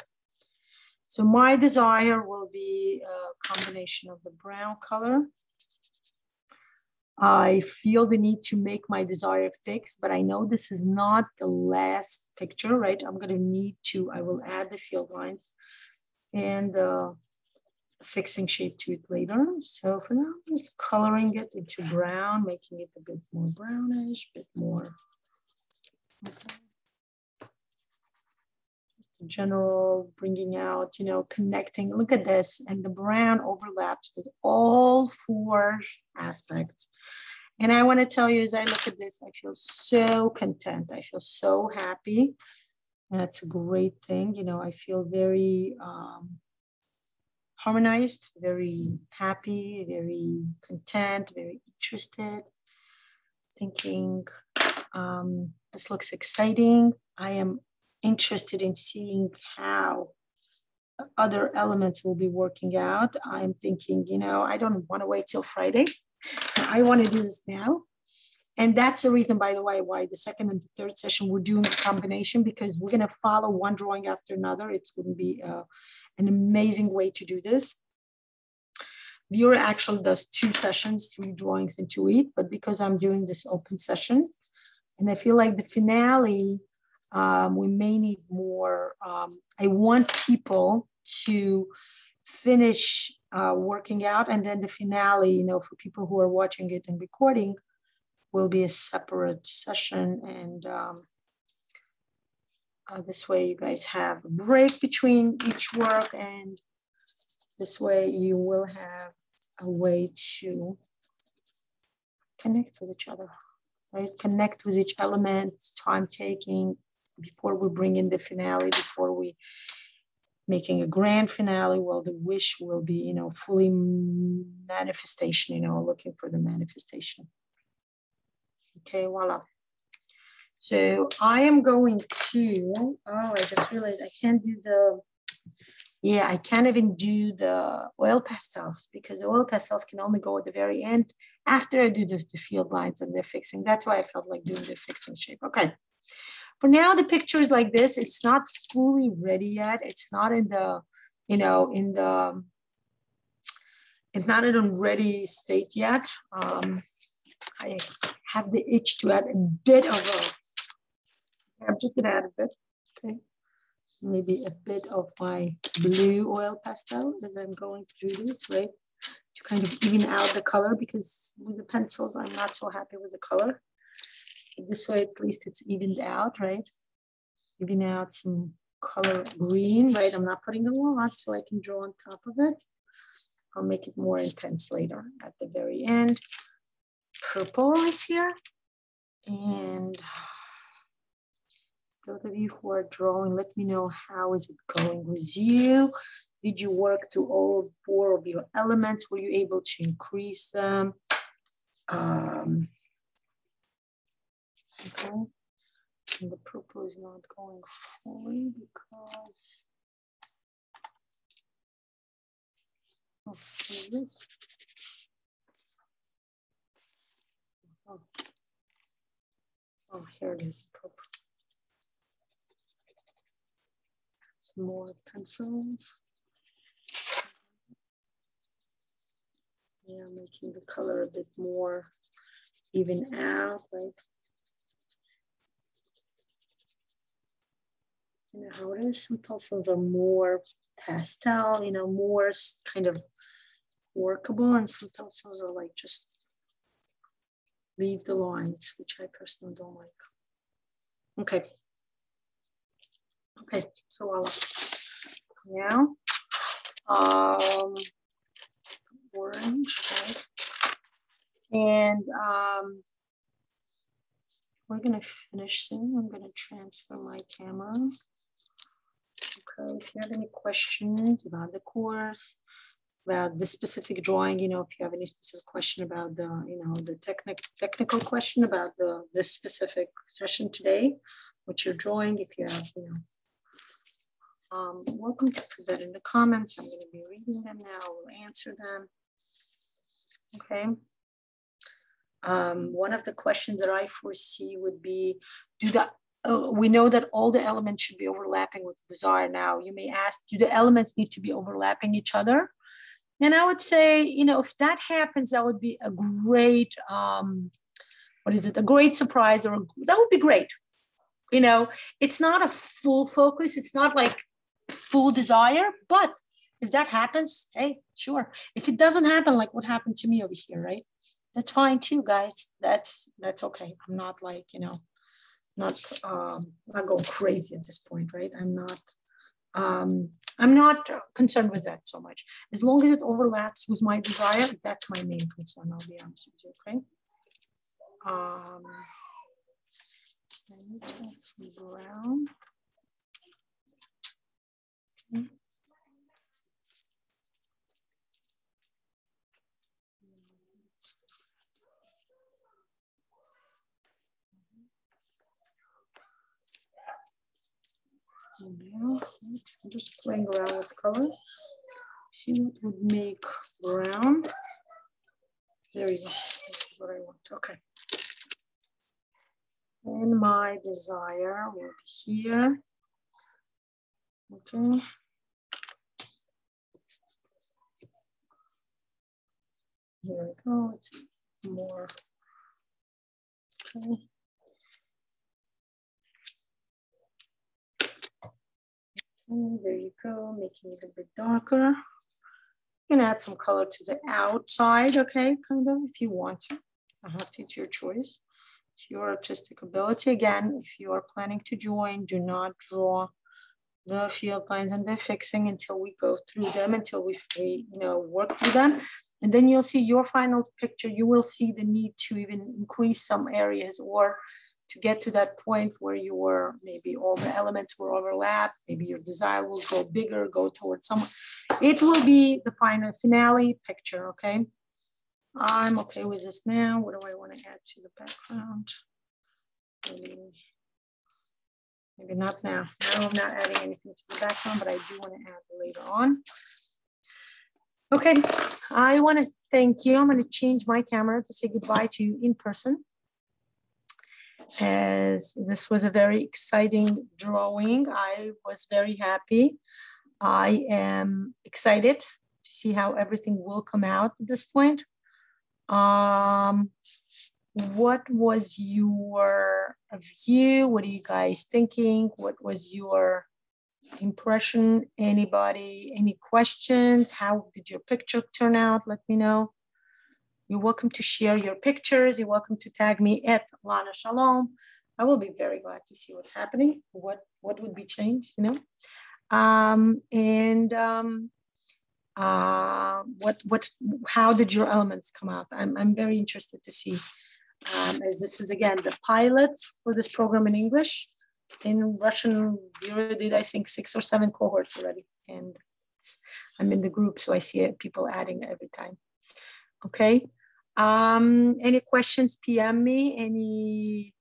so my desire will be a combination of the brown color. I feel the need to make my desire fix, but I know this is not the last picture, right? I'm going to need to, I will add the field lines and fixing shape to it later. So for now, I'm just coloring it into brown, making it a bit more brownish, a bit more, okay. General, bringing out, connecting. Look at this, and the brown overlaps with all four aspects. And I want to tell you, as I look at this, I feel so content. I feel so happy That's a great thing. You know, I feel very harmonized, very happy, very content, very interested, thinking this looks exciting. I am interested in seeing how other elements will be working out. I'm thinking, you know, I don't want to wait till Friday. I want to do this now. And that's the reason, by the way, why the second and the third session, we're doing a combination, because we're going to follow one drawing after another. It's going to be an amazing way to do this. Viewer actually does 2 sessions, 3 drawings in 2 weeks, but because I'm doing this open session, and I feel like the finale, we may need more. I want people to finish working out, and then the finale, you know, for people who are watching it and recording, will be a separate session. And this way you guys have a break between each work, and this way you will have a way to connect with each other, right? Connect with each element, time taking, before we bring in the finale, before we making a grand finale. Well, the wish will be, you know, fully manifestation, you know, looking for the manifestation. Okay, voila. So I am going to, I just realized I can't do the, I can't even do the oil pastels, because the oil pastels can only go at the very end after I do the field lines and the fixing. That's why I felt like doing the fixing shape. Okay. For now, the picture is like this. It's not fully ready yet. It's not in the, you know, it's not in a ready state yet. I have the itch to add a bit of I'm just gonna add a bit, okay? Maybe a bit of my blue oil pastel as I'm going through this, right? To kind of even out the color, because with the pencils, I'm not so happy with the color. This way, at least it's evened out, right? Even out some color green, right? I'm not putting a lot, so I can draw on top of it. I'll make it more intense later at the very end. Purple is here. And those of you who are drawing, let me know how is it going with you. Did you work through all 4 of your elements? Were you able to increase them? Okay. And the purple is not going fully because of this. Oh, here it is, purple. Some more pencils. Yeah, making the color a bit more even out, right? You know how it is. Some pencils are more pastel, you know, more kind of workable, and some pencils are like just leave the lines, which I personally don't like. Okay. Okay, so voila. Now, orange, right? And we're gonna finish soon. I'm gonna transfer my camera. Okay, if you have any questions about the course, about this specific drawing, you know, if you have any specific question about the, you know, the technical question about this specific session today, what you're drawing, if you have, you know, welcome to put that in the comments. I'm going to be reading them now. We'll answer them. Okay. One of the questions that I foresee would be, we know that all the elements should be overlapping with the desire. Now, you may ask, do the elements need to be overlapping each other? And I would say, you know, if that happens, that would be a great, a great surprise, or that would be great. You know, it's not a full focus. It's not like full desire, but if that happens, hey, sure. If it doesn't happen, like what happened to me over here, right? That's fine too, guys. That's okay. I'm not like, you know, not going crazy at this point, right? I'm not concerned with that so much. As long as it overlaps with my desire, that's my main concern, I'll be honest with you, okay? Some brown. Now, I'm just playing around with color. See what would make brown. There you go. This is what I want. Okay. And my desire will be here. Okay. Here we go. It's more. Okay. And there you go, making it a bit darker. You can add some color to the outside, okay, kind of, if you want to. I have to, it's your choice. It's your artistic ability. Again, if you are planning to join, do not draw the field lines and the fixing until we go through them, until we work through them. And then you'll see your final picture. You will see the need to even increase some areas or to get to that point where you were, maybe all the elements were overlapped, maybe your design will go bigger, go towards someone. It will be the final finale picture, okay? I'm okay with this now. What do I want to add to the background? Maybe not now. Now I'm not adding anything to the background, but I do want to add later on. Okay, I want to thank you. I'm going to change my camera to say goodbye to you in person, as this was a very exciting drawing. I was very happy. I am excited to see how everything will come out at this point. What was your view? What are you guys thinking? What was your impression? Anybody, any questions? How did your picture turn out? Let me know. You're welcome to share your pictures. You're welcome to tag me at Lana Shalom. I will be very glad to see what's happening, what would be changed, you know. How did your elements come out? I'm very interested to see, as this is again the pilot for this program in English. In Russian, we already did, I think, 6 or 7 cohorts already, and I'm in the group, so I see people adding every time. Okay. Any questions? PM me. Any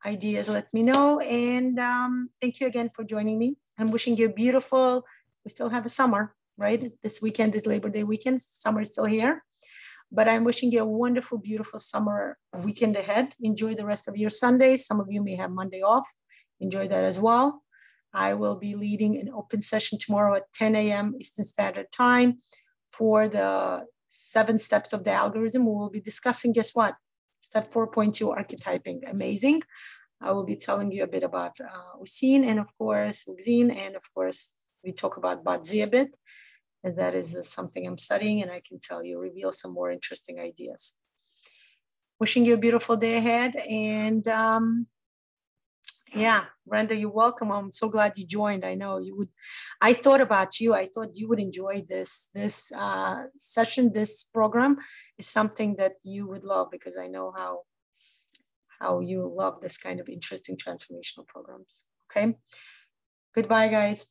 ideas? Let me know. And thank you again for joining me. I'm wishing you a beautiful. We still have a summer, right? This weekend is Labor Day weekend. Summer is still here, but I'm wishing you a wonderful, beautiful summer weekend ahead. Enjoy the rest of your Sundays. Some of you may have Monday off. Enjoy that as well. I will be leading an open session tomorrow at 10 a.m. Eastern Standard Time for the 7 steps of the algorithm. We will be discussing, guess what? Step 4.2, archetyping. Amazing. I will be telling you a bit about Usin and of course, Uxin, and of course, we talk about Badzi a bit. And that is something I'm studying, and I can tell you, reveal some more interesting ideas. Wishing you a beautiful day ahead. And yeah, Brenda, you're welcome. I'm so glad you joined. I know you would. I thought about you. I thought you would enjoy this session. This program is something that you would love, because I know how you love this kind of interesting transformational programs. Okay. Goodbye, guys.